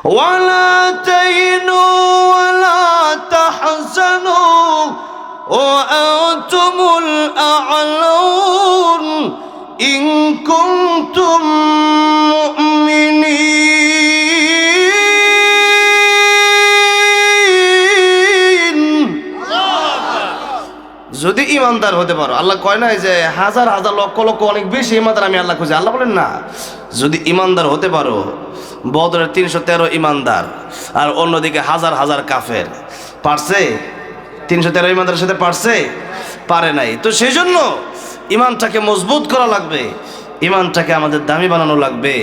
ওয়ালা তাইনু ওয়ালা তাহজানু ওয়া আনতুমুল আ'লাউন ইন কুনতুম মুমিনিন। যদি ইমানদার হতে পারো, আল্লাহ কয় না যে হাজার হাজার লক্ষ লক্ষ অনেক বেশি ইমানদার আমি আল্লাহ খুঁজি। আল্লাহ বলেন না, যদি ইমানদার হতে পারো। বদরের 313 ইমানদার আর অন্যদিকে হাজার হাজার কাফের, পারছে? 313 ইমানদারের সাথে পারছে? পারে নাই। তো সেই জন্য ইমানটাকে মজবুত করা লাগবে, ইমানটাকে আমাদের দামি বানানো লাগবে।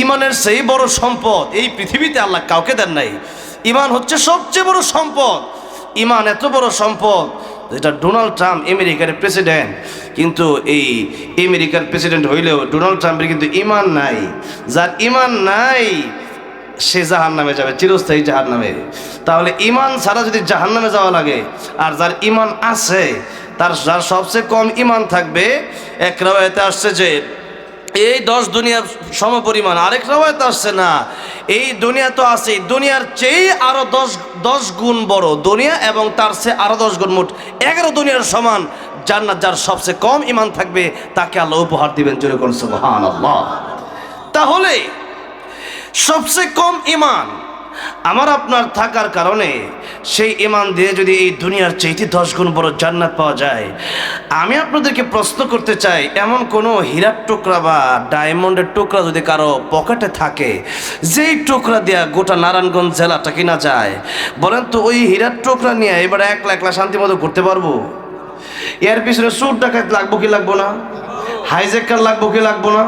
ইমানের সেই বড় সম্পদ এই পৃথিবীতে আল্লাহ কাউকে দেন নাই। ইমান হচ্ছে সবচেয়ে বড় সম্পদ। ইমান এত বড় সম্পদ যেটা ডোনাল্ড ট্রাম্প আমেরিকার প্রেসিডেন্ট, কিন্তু এই আমেরিকার প্রেসিডেন্ট হইলেও ডোনাল্ড ট্রাম্পের কিন্তু ইমান নাই। যার ইমান নাই সে জাহান্নামে যাবে, চিরস্থায়ী জাহান্নামে। তাহলে ইমান ছাড়া যদি জাহান্নামে যাওয়া লাগে, আর যার ইমান আছে, যার সবচেয়ে কম ইমান থাকবে, এক রাওয়ায়াতে আসছে যে এই 10 দুনিয়ার সমপরিমাণ, আরেক রাওয়ায়াতে আসছে না, এই দুনিয়া তো আছে, দুনিয়ার চেয়ে আরো 10 গুণ বড় দুনিয়া, এবং তার চেয়ে আরো 10 গুণ, মোট 11 দুনিয়ার সমান জান্নাত। যার সবচেয়ে কম ইমান থাকবে তাকে আল্লাহ উপহার দিবেন। জোরে করুন সুবহানাল্লাহ। তাহলে সবচেয়ে কম ইমান আমার আপনার থাকার কারণে সেই ইমান দিয়ে যদি এই দুনিয়ার চাইতে 10 গুণ বড় জান্নাত পাওয়া যায়, আমি আপনাদেরকে প্রশ্ন করতে চাই, এমন কোনো হীরার টুকরা বা ডায়মন্ডের টুকরা যদি কারো পকেটে থাকে, যেই টুকরা দিয়া গোটা নারায়ণগঞ্জ জেলাটা কিনা যায়, বলেন তো ওই হীরার টুকরা নিয়ে এবার একলা একলা শান্তি মতো ঘুরতে পারবো? এর পিছনে চোর ডাকাত লাগবো কি লাগবো না? হাইজ্যাকার লাগবো কি লাগবো না?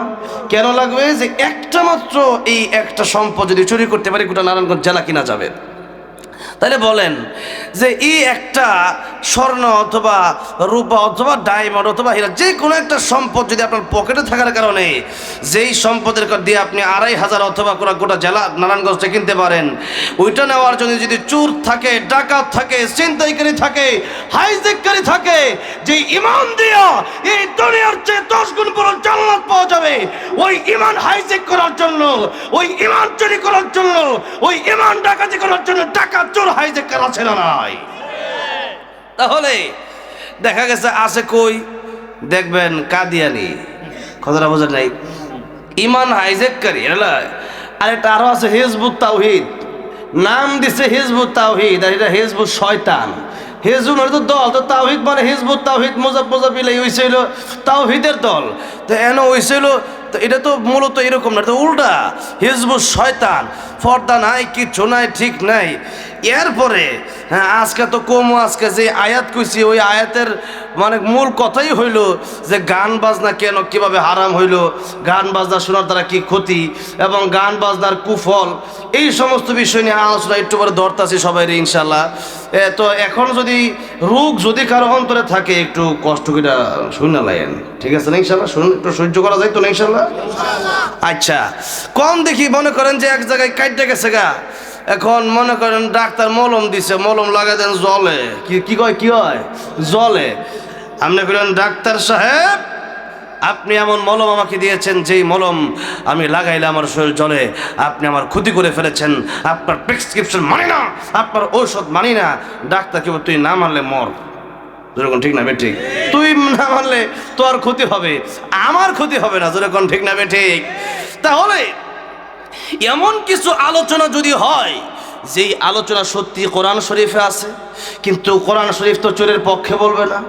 কেন লাগবে? যে একটা মাত্র এই একটা সম্পদ যদি চুরি করতে পারি, গোটা নারায়ণগঞ্জ জেলা কিনা যাবে। তাহলে বলেন যে এই একটা স্বর্ণ অথবা রূপা অথবা ডায়মন্ড অথবা হীরা, যে কোনো একটা সম্পদ যদি আপনার পকেটে থাকার কারণে, যেই সম্পদের দিয়ে আপনি 2500 অথবা গোটা জেলা নারায়ণগঞ্জটা কিনতে পারেন, ওইটা নেওয়ার জন্য যদি চোর থাকে, ডাকাত থাকে, ছিনতাইকারী থাকে, হাইজ্যাককারী থাকে, যে ইমান দিয়া এই দুনিয়ার চেয়ে 10 গুণ বড় জান্নাত পাওয়া যাবে, ওই ইমান হাইজ্যাক করার জন্য, ওই ইমান চুরি করার জন্য, ওই ইমান ডাকাতি করার জন্য ডাকাত চোর হাইজ্যাকার আছে না নাই? তাহলে দেখা গেছে আছে কই? দেখবেন কাদিয়ানি, কথাটা বোঝেন নাই? ইমান হাইজ্যাককারী। আরেকটা আরো আছে হিজবুত তাওহীদ, নাম দিছে হিজবুত তাওহীদ, আর এটা হিজবুত শয়তান। হিজবুত মানে তো দল, তো তাওহীদ মানে হিজবুত তাওহীদ মুজাফফিলাই হইছিল তাওহীদের দল। তো এন হইছিল, তো এটা তো মূলত এরকম না, তো উল্টা হিজবুত শয়তান। পর্দা নাই, কিচ্ছু নাই, ঠিক নাই। এরপরে হ্যাঁ, আজকে তো আজকে যে আয়াত কইছি, ওই আয়াতের মানে মূল কথাই হইল যে গান বাজনা কেন কিভাবে হারাম হইল, গান বাজনা শোনার দ্বারা কি ক্ষতি, এবং গান বাজনার কুফল, এই সমস্ত বিষয় নিয়ে আলোচনা একটু পরে ধরতাছি সবাই ইনশাল্লাহ। তো এখন যদি রোগ যদি কারো অন্তরে থাকে, একটু কষ্ট করে শুনে লাইন, ঠিক আছে না ইনশাল্লাহ? শুনুন, একটু সহ্য করা যায় তো না ইনশাল্লাহ? আচ্ছা, কম দেখি মনে করেন যে এক জায়গায় কাটতে গেছে গা, এখন মনে করেন ডাক্তার মলম দিছে, মলম লাগাই দেন জলে, কি কয়, কি হয়, জলে। আপনি বলেন ডাক্তার সাহেব, আপনি এমন মলম আমাকে দিয়েছেন, যেই মলম আমি লাগাইলে আমার শরীর জ্বলে, আপনি আমার ক্ষতি করে ফেলেছেন, আপনার প্রেসক্রিপশন মানি না, আপনার ঔষধ মানি না। ডাক্তার কি তুই না মানলে মর, যেরকম ঠিক না বেঠিক? তুই না মানলে তোর ক্ষতি হবে, আমার ক্ষতি হবে না, যেরকম ঠিক না বেঠিক? তাহলে এমন কিছু আলোচনা যদি হয়, যেই আলোচনা সত্যি কোরআন শরীফে আছে, কিন্তু কোরআন শরীফ তো চোরের পক্ষে বলবে না।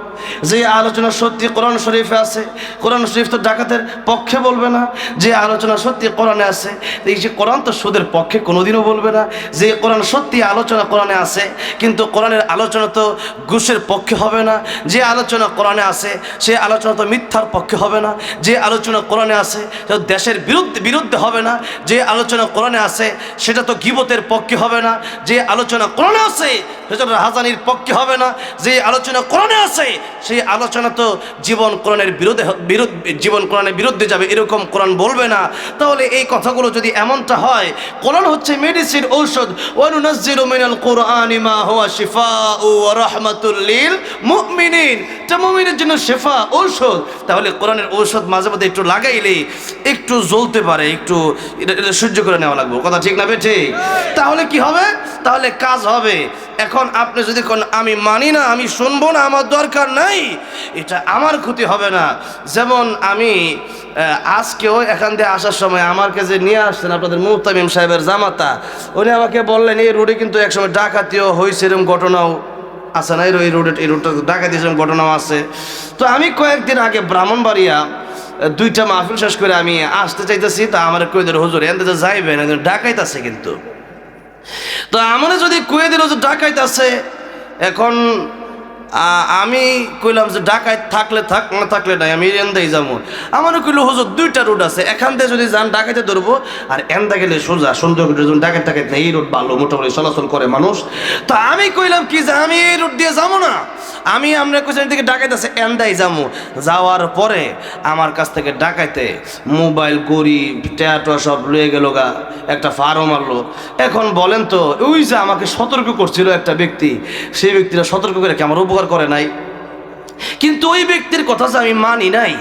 যে আলোচনা সত্যি কোরআন শরীফে আছে, কোরআন শরীফ তো ডাকাতের পক্ষে বলবে না। যে আলোচনা সত্যি কোরআনে আছে, এই যে কোরআন তো সুদের পক্ষে কোনোদিনও বলবে না। যে কোরআন সত্যি আলোচনা কোরআনে আছে, কিন্তু কোরআনের আলোচনা তো ঘুষের পক্ষে হবে না। যে আলোচনা কোরআনে আছে, সে আলোচনা তো মিথ্যার পক্ষে হবে না। যে আলোচনা কোরআনে আছে, তো দেশের বিরুদ্ধে হবে না। যে আলোচনা কোরআনে আছে, সেটা তো গীবতের পক্ষে হবে না। যে আলোচনা কোরআনে আছে, সেটা হাসানির পক্ষে হবে না। যে আলোচনা কোরআনে আছে সেই আলোচনা তো জীবন কোরআনের জীবন কোরআনের বিরুদ্ধে যাবে, এরকম কোরআন বলবে না। তাহলে এই কথাগুলো যদি এমনটা হয়, কোরআন হচ্ছে মেডিসিন, ঔষধ। ওয়া নুনাজ্জিলু মিনাল কুরআনি মা হুয়া শিফাউ ওয়া রাহমাতুল লিল মুমিনিন, এটা মুমিনের জন্য শিফা, ঔষধ। তাহলে কোরআনের ঔষধ মাঝে মধ্যে একটু লাগাইলে একটু জ্বলতে পারে, একটু এটা সহ্য করে নেওয়া লাগবে। কথা ঠিক না ঠিক? তাহলে কি হবে? তাহলে কাজ হবে। এখন আপনি যদি কোন আমি মানি না, আমি শুনবো না, আমার দরকার নাই, এটা আমার ক্ষতি হবে না। যেমন আমি আজকেও এখান দিয়ে আসার সময় আমার কাছে নিয়ে আসছেন আপনাদের মুহতামিম সাহেবের জামাতা, উনি আমাকে বললেন এই রোডে কিন্তু একসময় ডাকাতিও হয়েছে, এরকম ঘটনাও আছে না, এই রোডটা ডাকাতি এরকম ঘটনাও আছে। তো আমি কয়েকদিন আগে ব্রাহ্মণবাড়িয়া দুইটা মাহফিল শেষ করে আমি আসতে চাইতেছি, তা আমার কইদের হুজুর এনতে যাইবেন, ডাকাইতেছে কিন্তু। তো আমার যদি কুয়েদের হুজুর ডাকাইতেছে, এখন আমি কইলাম যে ডাকাইত থাকলে থাক, না থাকলে নাই, আমি এন্দাই যাবো। আমারও কইল হুজুর দুইটা রোড আছে, এখান থেকে যদি যান ডাকাইতে ধরবো, আর এন্দা গেলে সোজা সুন্দর ডাকাইত টাকাইত না, এই রোড ভালো, মোটামুটি চলাচল করে মানুষ। তো আমি কইলাম কি যে আমি এই রোড দিয়ে যাবো না, আমি আমরা কোথায় থেকে ডাকাইতে আছে এন্দাই যাবো। যাওয়ার পরে আমার কাছ থেকে ডাকাইতে মোবাইল, গড়ি, ট্যাটুয়া সব লয়ে গেল গা, একটা ফারও মারলো। এখন বলেন তো, ওই যে আমাকে সতর্ক করছিল একটা ব্যক্তি, সেই ব্যক্তিরা সতর্ক করে কি আমার উপকার করে নাই? কিন্তু ওই ব্যক্তির কথা যে আমি মানি নাই,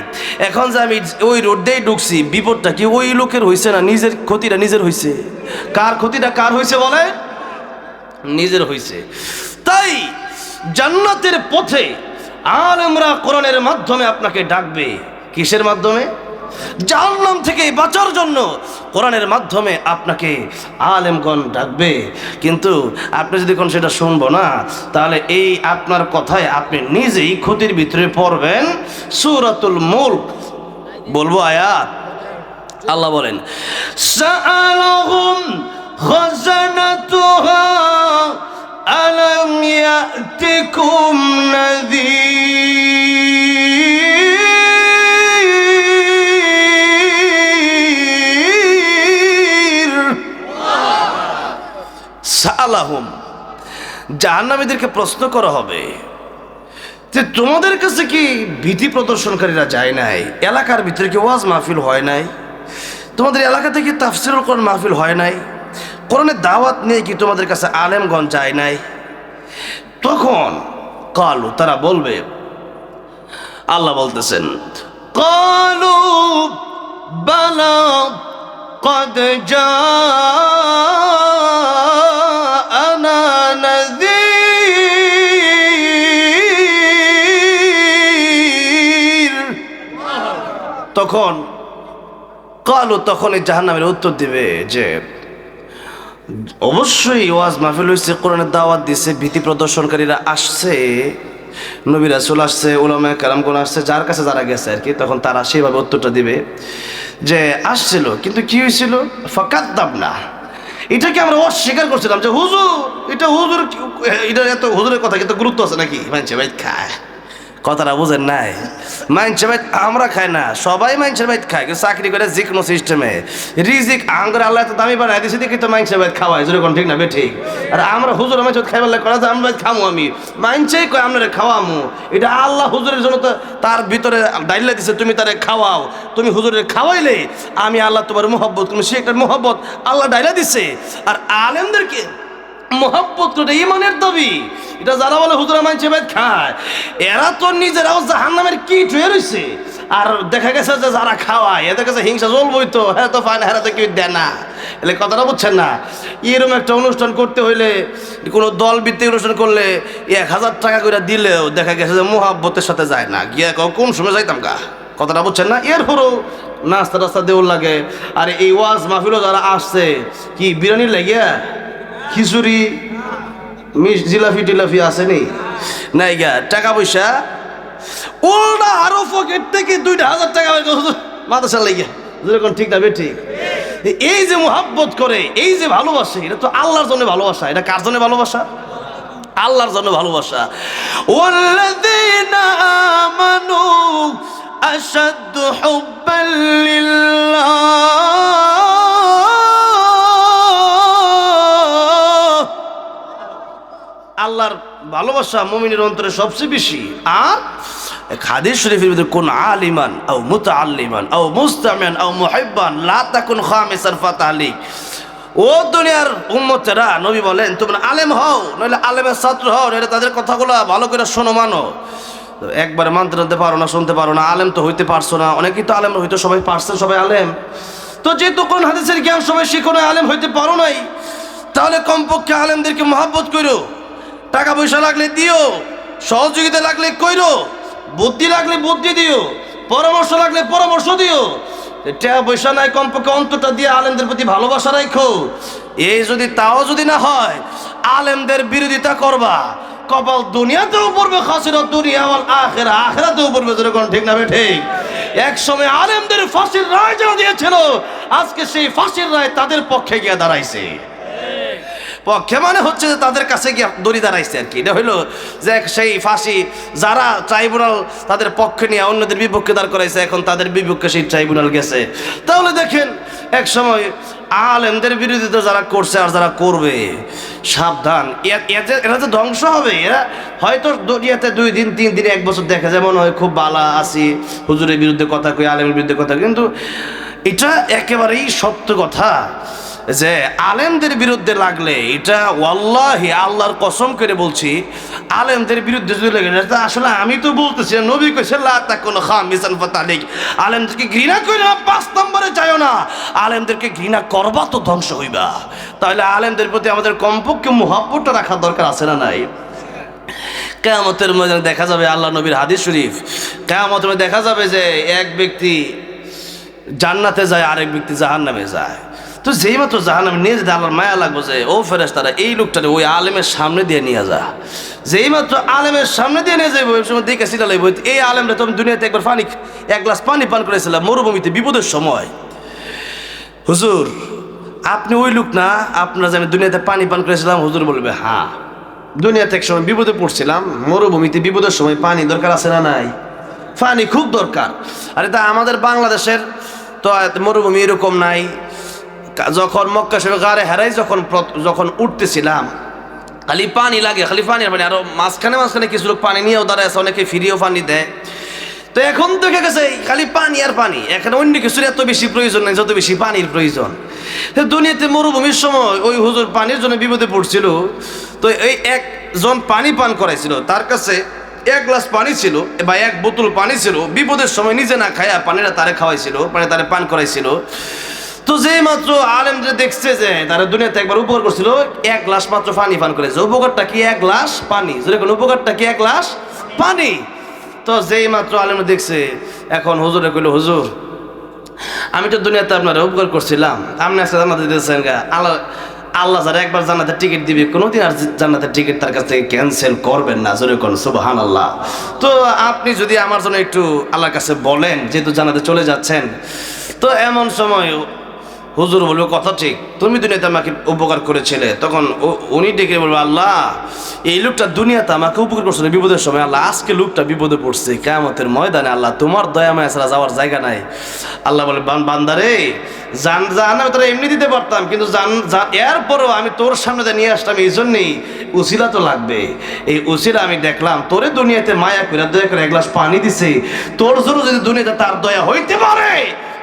এখন যে আমি ওই রোড দিয়ে ঢুকছি, বিপদটা কি ওই লোকের হয়েছে না নিজের ক্ষতিটা নিজের হয়েছে? কার ক্ষতিটা কার হয়েছে বলে? নিজের হয়েছে। তাই জান্নাতের পথে আলেমরা কোরআনের মাধ্যমে আপনাকে ডাকবে। কিসের মাধ্যমে? জাহান্নাম থেকে বাঁচার জন্য কোরআনের মাধ্যমে আপনাকে আলেমগণ ডাকবে। কিন্তু আপনি যদি কোন সেটা শুনবো না, তাহলে এই আপনার কথায় আপনি নিজেই ক্ষতির ভিতরে পড়বেন। সূরাতুল মুলক বলবো আয়াত, আল্লাহ বলেন সাআলাহুম খাজানাতুহা আলাম ইয়াতিকুম নাযীর। সাআলাহুম, জাহান্নামীদেরকে প্রশ্ন করা হবে যে তোমাদের কাছে কি ভীতি প্রদর্শনকারীরা যায় নাই? এলাকার ভিতরে কি ওয়াজ মাহফিল হয় নাই? তোমাদের এলাকা থেকে তাফসীরুল কোরআন মাহফিল হয় নাই? কোরআনের দাওয়াত নিয়ে কি তোমাদের কাছে আলেমগণ যায় নাই? তখন কালু, তারা বলবে, আল্লাহ বলতেছেন কালু বালা قد جاءنا نذير। তখন কালু, তখন এই জাহান্নামের উত্তর দিবে যে অবশ্যই ওয়াজ মাহফিল হয়েছে, কোরআনের দাওয়াত দিছে, ভীতি প্রদর্শনকারীরা আসছে, নবী রাসূল আসছে, উলামায়ে কেরামগণ আসছে, যার কাছে যারা গেছে আর কি, তখন তারা সেইভাবে উত্তরটা দিবে যে আসছিল, কিন্তু কি হয়েছিল? ফাকাদ্দাবনা, এটাকে আমরা অস্বীকার করছিলাম যে হুজুর, এটা হুজুর, এটা এত হুজুরের কথা কিন্তু গুরুত্ব আছে নাকি? মানছে ভাই খায়, কথাটা বুঝেন নাই? মাইনছে ভাই আমরা খাই না, সবাই মাইনছে ভাই খায়, কিন্তু চাকরি করে যে কোনো সিস্টেমে রিজিক আঙ্গুর আল্লাহ এত দামি বানাই দিয়েছে দেখি তো মাইনছে ভাই খাওয়াই, যদি কোন ঠিক না বে ঠিক। আর আমরা হুজুর মাইন খাইবার লাগে করা যায়, আমরা ভাই খামো, আমি মাইনছেই কয় আমরা খাওয়ামু, এটা আল্লাহ হুজুরের জন্য তো তার ভিতরে ডাইলা দিছে, তুমি তারে খাওয়াও, তুমি হুজুরের খাওয়াইলে আমি আল্লাহ তোমার মোহব্বত, তুমি সে একটা মোহব্বত আল্লাহ ডাইলা দিছে। আর আলেমদেরকে মোহব্বত করে ইমানের দাবি, এটা যারা বলে হুজুরা মানছে ভাই খায়, এরা তো নিজেরাও জাহান্নামের কীট হয়ে রয়েছে। আর দেখা গেছে যে যারা খাওয়ায় এদের কাছে হিংসা চলবই, তো হ্যাঁ তো ফাইন, হ্যাঁ তো কেউ দেয় না, এলে কথাটা বুঝছেন না? এরকম একটা অনুষ্ঠান করতে হইলে, কোনো দল ভিত্তিক অনুষ্ঠান করলে 1000 টাকা করে দিলেও দেখা গেছে যে মোহাব্বতের সাথে যায় না, গিয়ে কোন সময় যাইতাম গা, কথাটা বুঝছেন না? এরপরও নাস্তা টাস্তা দেওয়ার লাগে। আর এই ওয়াজ মাহফিলও যারা আসছে, কি বিরিয়ানির লাগিয়া খিচুড়ি জিলাফি টিলাফি আসেনি নাই গা, টাকা পয়সা উল্টা আরো পকেট থেকে 2000 টাকা মাদ্রাসা লাগিয়া, যেরকম ঠিক না বে ঠিক? এই যে মোহাব্বত করে, এই যে ভালোবাসে, এটা তো আল্লাহর জন্য ভালোবাসা। এটা কার জন্য ভালোবাসা? আল্লাহর জন্য ভালোবাসা। ওয়াল্লাযীনা আমানু আশাদ্দু হুব্বান লিল্লাহ, আল্লাহর ভালোবাসা মুমিনের অন্তরে সবচেয়ে বেশি। আর হাদিস শরীফের ভিতরে কোন আলিমান আও মুতাআল্লিমান আও মুস্তামিআন আও মুহিব্বান লা তাকুন খামিসান ফাতালিক। ও দুনিয়ার উম্মতেরা, নবী বলেন তোমরা আলেম হও, নইলে আলেমের ছাত্র হও, নইলে তাদের কথাগুলো ভালো করে শোনো মানো। একবারে মানতে জানতে পারো না, শুনতে পারো না, আলেম তো হইতে পারছো না। অনেকেই তো আলেম হইতে সবাই পারছেন, সবাই আলেম। তো যেহেতু কোন হাদিসের জ্ঞান সবাই শিখো না, আলেম হইতে পারো নাই, তাহলে কমপক্ষে আলেমদেরকে মহব্বত করো। টাকা পয়সা লাগলে দিও, সহযোগিতা লাগলে কইরো, বুদ্ধি লাগলে বুদ্ধি দিও, পরামর্শ লাগলে পরামর্শ দিও। টাকা পয়সা নাই, কমপক্ষে অন্তরটা দিয়ে আলেমদের প্রতি ভালোবাসা রাখো। এই যদি তাও যদি না হয়, আলেমদের বিরোধিতা করবা, কপাল দুনিয়াতেও পড়বে খাসিরাত দুনিয়া ওয়াল আখিরা, আখিরাতেও পড়বে। যেরকম ঠিক না ঠিক? এক সময় আলেমদের ফাঁসির রায় যারা দিয়েছিল, আজকে সেই ফাঁসির রায় তাদের পক্ষে গিয়ে দাঁড়াইছে। পক্ষে মানে হচ্ছে যে তাদের কাছে গিয়ে দড়ি দাঁড়াইছে আর কি। এটা হইলো যে সেই ফাঁসি যারা ট্রাইব্যুনাল তাদের পক্ষে নিয়ে অন্যদের বিপক্ষে দাঁড় করাইছে, এখন তাদের বিপক্ষে সেই ট্রাইব্যুনাল গেছে। তাহলে দেখেন, এক সময় আলেমদের বিরোধিতা যারা করছে আর যারা করবে, সাবধান, এরা তো ধ্বংস হবে। এরা হয়তো দুনিয়াতে 2 দিন 3 দিন 1 বছর দেখা যায় মনে হয় খুব বালা আছি, হুজুরের বিরুদ্ধে কথা কই, আলেমের বিরুদ্ধে কথা কই, কিন্তু এটা একেবারেই সত্য কথা যে আলেমদের বিরুদ্ধে লাগলে, এটা ওয়াল্লাহি আল্লাহর কসম করে বলছি, আলেমদের বিরুদ্ধে যদি লাগে, এটা আসলে আমি তো বলতেছি, নবী কইছে লা তাকুন খামিসান ফাতালিক। আলেমদেরকে ঘৃণা কইরা 5 নম্বরে যায়ও না, আলেমদেরকে ঘৃণা করবা তো ধ্বংস হইবা। তাহলে আলেমদের প্রতি আমাদের কমপক্ষে মুহাব্বতটা রাখার দরকার আছে না নাই? কিয়ামতের ময়দানে দেখা যাবে, আল্লাহ নবীর হাদিস শরীফ, কিয়ামতের মধ্যে দেখা যাবে যে এক ব্যক্তি জান্নাতে যায়, আরেক ব্যক্তি জাহান্নামে যায়। তো যেই মাত্র জাহান্নামে নিয়ে যেতে আল্লাহর মায়া লাগবে যে ও ফেরেশতারা এই লোকটারে ওই আলেমের সামনে দিয়ে নিয়ে যা। যেই মাত্র আলেমের সামনে দিয়ে নিয়ে যাইব, ওই সময় দেখে সিটা লাগবে, এই আলেমরা তুমি দুনিয়াতে একবার পানি, 1 গ্লাস পানি পান করেছিলাম মরুভূমিতে বিপদের সময়। হুজুর আপনি ওই লোক না, আপনারা যে আমি দুনিয়াতে পানি পান করেছিলাম? হুজুর বলবে হ্যাঁ, দুনিয়াতে এক সময় বিপদে পড়ছিলাম, মরুভূমিতে বিপদের সময় পানি দরকার আছে না নাই? পানি খুব দরকার। আর এটা আমাদের বাংলাদেশের তো মরুভূমি এরকম নাই। যখন মক্কা শরীফ গারে হেরাই যখন উঠতেছিলাম, খালি পানি লাগে, খালি পানি, মানে আরো মাঝখানে মাঝখানে কিছু লোক পানি নিয়েও দাঁড়ায় আছে, অনেকে ফ্রিও পানি দেয়। তো এখন দেখে গেছে খালি পানি আর পানি, এখানে অন্য কিছুর এত বেশি প্রয়োজন নেই যত বেশি পানির প্রয়োজন। দুনিয়াতে মরুভূমির সময় ওই হুজুর পানির জন্য বিপদে পড়ছিল। তো এই একজন পানি পান করাইছিল, তার কাছে 1 গ্লাস পানি ছিল বা 1 বোতল পানি ছিল। বিপদের সময় নিজে না খায়া পানিটা তারে খাওয়াইছিল, মানে তারে পান করাইছিল। তো যেই মাত্র আলেম যে দেখছে যে তারা দুনিয়াতে একবার উপকার করছিল, 1 গ্লাস মাত্র পানি পান করেছে। উপকারটা কি? 1 গ্লাস পানি। যেরকম উপকারটা কি? 1 গ্লাস পানি। তো যেই মাত্র আলেম দেখছে, এখন হুজুরে কইল, হুজুর আমি তো দুনিয়াতে আপনারা উপকার করছিলাম, আপনি আজকে জান্নাতে দিতেছেন গা। আল্লাহ যারা একবার জান্নাতের টিকিট দিবে, কোনোদিন আর জান্নাতের টিকিট তার কাছ থেকে ক্যান্সেল করবেন না। জোরে কোন সুবহানাল্লাহ। তো আপনি যদি আমার জন্য একটু আল্লাহর কাছে বলেন, যেহেতু জান্নাতে চলে যাচ্ছেন। তো এমন সময় হুজুর বলবে, কথা ঠিক, তুমি দুনিয়াতে আমাকে উপকার করেছিলে। তখন উনি ডেকে বলবে, আল্লাহ এই লোকটা দুনিয়াতে আমাকে উপকার করছিল বিপদের সময়, আল্লাহ আজকে লোকটা বিপদে পড়ছে, কিয়ামতের ময়দানে আল্লাহ তোমার দয়া মায়া ছাড়া যাওয়ার জায়গা নাই। আল্লাহ বলে, বান্দারে জাহান্নামে তোরা এমনি দিতে পারতাম, কিন্তু এরপরও আমি তোর সামনে নিয়ে আসলাম এই জন্যেই, উসিলা তো লাগবে। এই উসিলা আমি দেখলাম তোরে দুনিয়াতে মায়া করে দয়া করে 1 গ্লাস পানি দিছে, তোর জন্য যদি দুনিয়াতে তার দয়া হইতে পারে,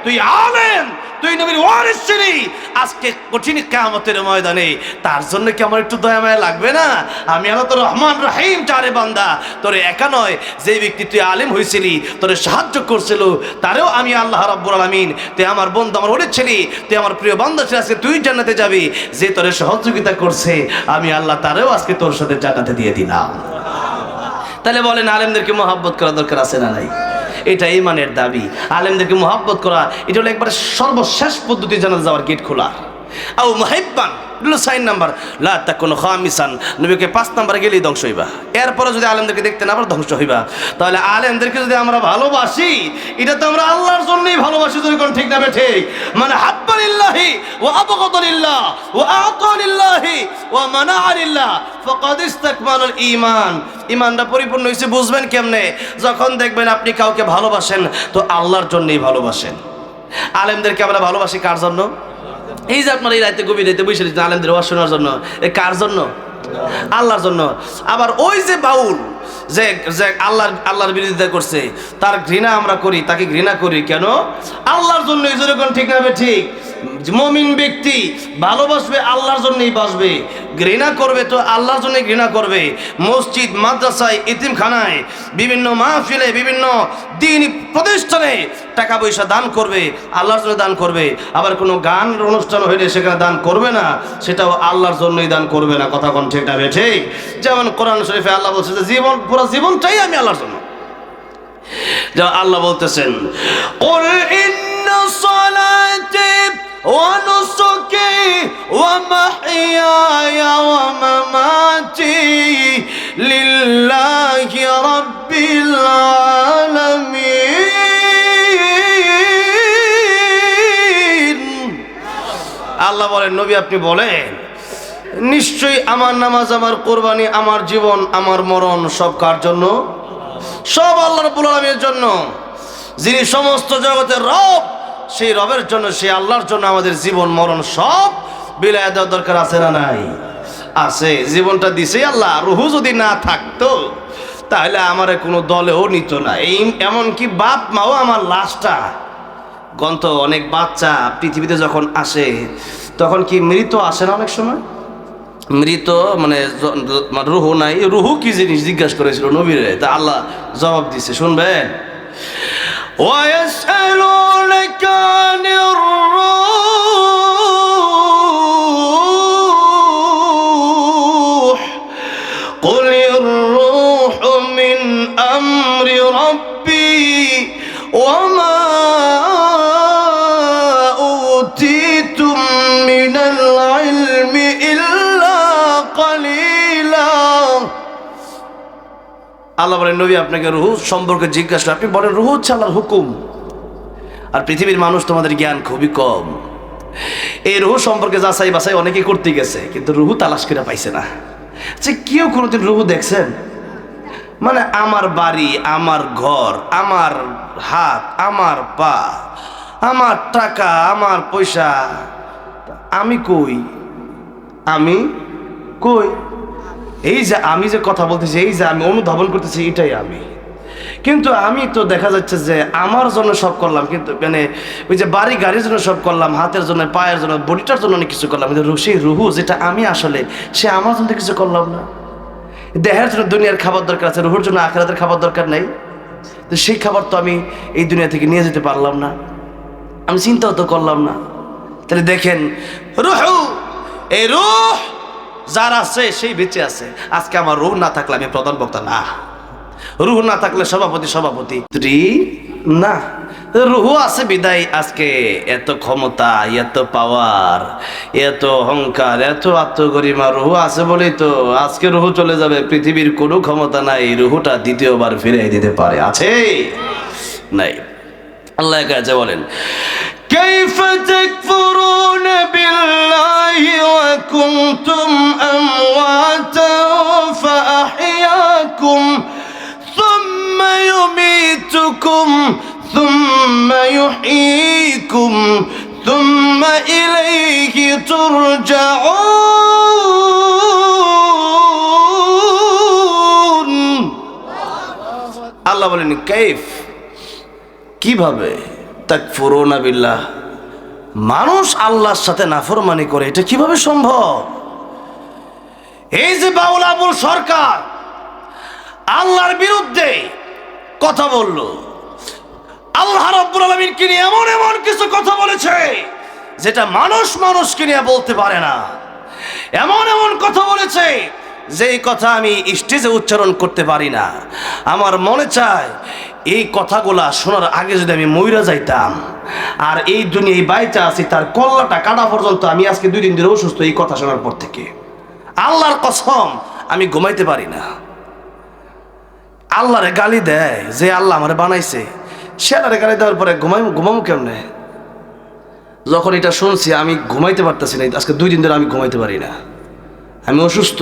তুই আলেম, তুই নবীর ওয়ারিস ছিলি, আজকে কঠিন কিয়ামতের ময়দানে তার জন্য কি আমার একটু দয়া মায়া লাগবে না? আমি আল্লাহ তোর রহমান রহিম, চারে বান্দা, তোরে একা নয়, যে ব্যক্তি তুই আলেম হয়েছিলি, তোরে সাহায্য করছিল, তারেও আমি আল্লাহ রাব্বুল আলামিন, তুই আমার বন্ধু, আমার ওরে ছিলি, তুই আমার প্রিয় বান্দা ছিলি, আজকে তুই জান্নাতে যাবি। যে তোরে সহযোগিতা করছে, আমি আল্লাহ তারেও আজকে তোর সাথে জান্নাতে দিয়ে দিলাম। তাহলে বলেন, আলেমদেরকে মহব্বত করা দরকার আছে না নাই? এটা ঈমানের দাবি। আলেমদেরকে মহব্বত করা, এটা হলো একবারে সর্বশেষ পদ্ধতি জান্নাতে যাওয়ার গেট খোলা। আও মুহিব্বান, এটা হলো 4 নাম্বার। লা তাকুন খামিসান, নবীকে 5 নাম্বারে গেলেই ধ্বংস হইবা। এরপরে যদি আলেমদেরকে দেখতে না পারো, ধ্বংস হইবা। তাহলে আলেমদেরকে যদি আমরা ভালোবাসি, এটা তো আমরা আল্লাহর জন্যই ভালোবাসি। যখন ঠিক না ঠিক, মানে হাব্বা লিল্লাহি ওয়া আবগাদা লিল্লাহ ওয়া আতা লিল্লাহি ওয়া মানাআ লিল্লাহ ফাকাদ ইসতাকমালাল ঈমান। ঈমানটা পরিপূর্ণ হইছে বুঝবেন কেমনে? যখন দেখবেন আপনি কাউকে ভালোবাসেন, তো আল্লাহর জন্যই ভালোবাসেন। আলেমদেরকে আমরা ভালোবাসি কার জন্য? এই যে আপনার এই রাতে গভীর রাতে বসে আলেমদের ওয়াজ শোনার জন্য, কার জন্য? আল্লাহর জন্য। আবার ওই যে বাউল যে যে আল্লাহর বিরোধিতা করছে, তার ঘৃণা আমরা করি, তাকে ঘৃণা করি কেন? আল্লাহর জন্য। এই যেরকম ঠিক না ঠিক, মুমিন ব্যক্তি ভালোবাসবে আল্লাহর জন্যই বাসবে, ঘৃণা করবে তো আল্লাহর জন্যই ঘৃণা করবে। মসজিদ, মাদ্রাসায়, ইতিমখানায়, বিভিন্ন মাহফিলে, বিভিন্ন দিন প্রতিষ্ঠানে টাকা পয়সা দান করবে, আল্লাহর জন্য দান করবে। আবার কোনো গান অনুষ্ঠান হইলে সেখানে দান করবে না, সেটাও আল্লাহর জন্যই দান করবে না। কথা কোন ঠিক না ঠিক? যেমন কোরআন শরীফে আল্লাহ বলছে যে জীবন, পুরো জীবনটাই আমি আল্লাহর জন্য। যা আল্লাহ বলতেছেন, কুল ইন্না সালাতি ওয়া নুসুকি ওয়া মাহইয়ায়া ওয়া মামাতি লিল্লাহি রাব্বিল আলামিন। আল্লাহ বলেন, নবী আপনি বলেন, নিশ্চয়ই আমার নামাজ, আমার কোরবানি, আমার জীবন, আমার মরণ সব কার জন্য? সব আল্লাহ রাব্বুল আলামিনের জন্য। যিনি সমস্ত জগতের রব, সেই রবের জন্য, সেই আল্লাহর জন্য আমাদের জীবন মরণ সব বিলায় দেওয়ার দরকার আছে না নাই? আছে। জীবনটা দিছে আল্লাহ। রুহু যদি না থাকতো তাহলে আমার কোনো দলেও নিত না। এমনকি বাপ মাও আমার লাশটা গন্ত। অনেক বাচ্চা পৃথিবীতে যখন আসে তখন কি মৃত আসে না? অনেক সময় মৃত, মানে রুহু নাই। রুহু কি জিনিস জিজ্ঞাসা করেছিল নবীরে, তা আল্লাহ জবাব দিছে, শুনবেন। وَيَسْأَلُونَكَ عَنِ الرُّوحِ قُلِ الرُّوحُ مِنْ أَمْرِ رَبِّي وَمَا أُوتِيتُم مِّنَ الْعِلْمِ إِلَّا قَلِيلًا। আল্লাহ বলেন, নবী আপনাকে রুহু সম্পর্কে জিজ্ঞাসা, আপনি বলেন রুহু হচ্ছে আল্লাহর হুকুম। আর পৃথিবীর মানুষ তোমাদের জ্ঞান খুবই কম। এই রুহু সম্পর্কে যাচাই বাছাই অনেকেই করতে গেছে, কিন্তু রুহু তালাশ করে পাইছে না। যে কেউ কোনোদিন রুহু দেখছেন? মানে আমার বাড়ি, আমার ঘর, আমার হাত, আমার পা, আমার টাকা, আমার পয়সা, আমি কই? আমি কই? এই যে আমি যে কথা বলতেছি, এই যে আমি অনুধাবন করতেছি, এটাই আমি। কিন্তু আমি তো দেখা যাচ্ছে যে আমার জন্য সব করলাম, কিন্তু মানে ওই যে বাড়ি গাড়ির জন্য সব করলাম, হাতের জন্য, পায়ের জন্য, বডিটার জন্য অনেক কিছু করলাম, কিন্তু সেই রুহু যেটা আমি আসলে, সে আমার জন্য কিছু করলাম না। দেহের জন্য দুনিয়ার খাবার দরকার আছে, রুহুর জন্য আখিরাতের খাবার দরকার নাই। তো সেই খাবার তো আমি এই দুনিয়া থেকে নিয়ে যেতে পারলাম না, আমি চিন্তাও তো করলাম না। তাহলে দেখেন, রুহু, এই রুহ যার আছে সেই বেঁচে আছে। আজকে আমার রুহ না থাকলে আমি প্রধান বক্তা না, রুহ না থাকলে সভাপতি না। রুহু আছে বিদায় আজকে এত ক্ষমতা, এত পাওয়ার, এত অহংকার, এত আত্মগরিমা। রুহু আছে বলেই তো আজকে রুহু চলে যাবে। পৃথিবীর কোনো ক্ষমতা নাই রুহুটা দ্বিতীয়বার ফিরিয়ে দিতে পারে, আছে? নাই। আল্লাহ কাছে বলেন, كيف تكفرون بالله وكنتم أمواتا فأحياكم ثم يميتكم ثم يحييكم ثم إليه ترجعون। আল্লাহ বলেন, কাইফ, কিভাবে? তাকফুরুনা বিল্লাহ, মানুষ আল্লাহর সাথে নাফরমানি করে, এটা কিভাবে সম্ভব? এই যে বাউল আবুল সরকার আল্লাহর বিরুদ্ধে কথা বলল, আল্লাহ রাব্বুল আলামিনকে নিয়ে এমন এমন কিছু কথা বলেছে যেটা মানুষকে নিয়ে বলতে পারে না। এমন এমন কথা বলেছে যেই কথা আমি স্টেজে উচ্চারণ করতে পারি না। আমার মনে চায় এই কথাগুলা শোনার আগে যদি আমি মইরা যাইতাম, আর এই দুনিয়ায় বাইচা আছি, তার কল্লাটা কাটা পর্যন্ত। আমি আজকে 2 দিন ধরে অসুস্থ এই কথা শোনার পর থেকে। আল্লাহর কসম, আমি ঘুমাইতে পারি না। আল্লাহরে গালি দেয় যে আল্লাহ আমারে বানাইছে, সে আল্লাহরে গালি দেওয়ার পরে ঘুমাবো কেমনে? যখন এটা শুনছি আমি ঘুমাইতে পারতেছি না। আজকে 2 দিন ধরে আমি ঘুমাইতে পারি না, আমি অসুস্থ।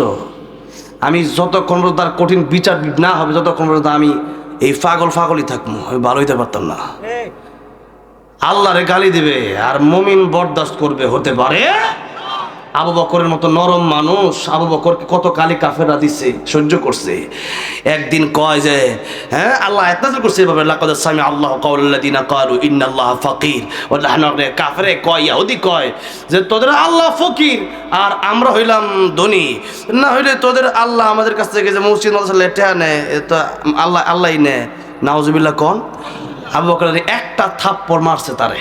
আমি যতক্ষণ পর্যন্ত তার কঠিন বিচার না হবে, যতক্ষণ পর্যন্ত আমি এই পাগলই থাকবো, আমি ভালো হইতে পারতাম না। আল্লাহরে গালি দিবে আর মুমিন বরদাস্ত করবে, হতে পারে? আবু বকরের মতো নরম মানুষ আবু বকরকে কত কালি কাফেররা দিচ্ছে, সহ্য করছে। একদিন কয় যে হ্যাঁ আল্লাহ আয়াত নাযিল করছে এভাবে, লাকাদ সামি আল্লাহু কাওলাল্লাযিনা ক্বালু ইন্নাল্লাহা ফাকির ওয়া নাহনু কাফেরে কয়, ইহুদি কয় যে তোদের আল্লাহ ফকির আর আমরা হইলাম ধনী, না হইলে তোদের আল্লাহ আমাদের কাছ থেকে যে মসজিদ মাদ্রাসা লেটে নেয়, তো আল্লাহ আল্লাহই নেয়। নাউজুবিল্লাহ কোন। আবু বকর একটা থাপ্পড় মারছে তারে,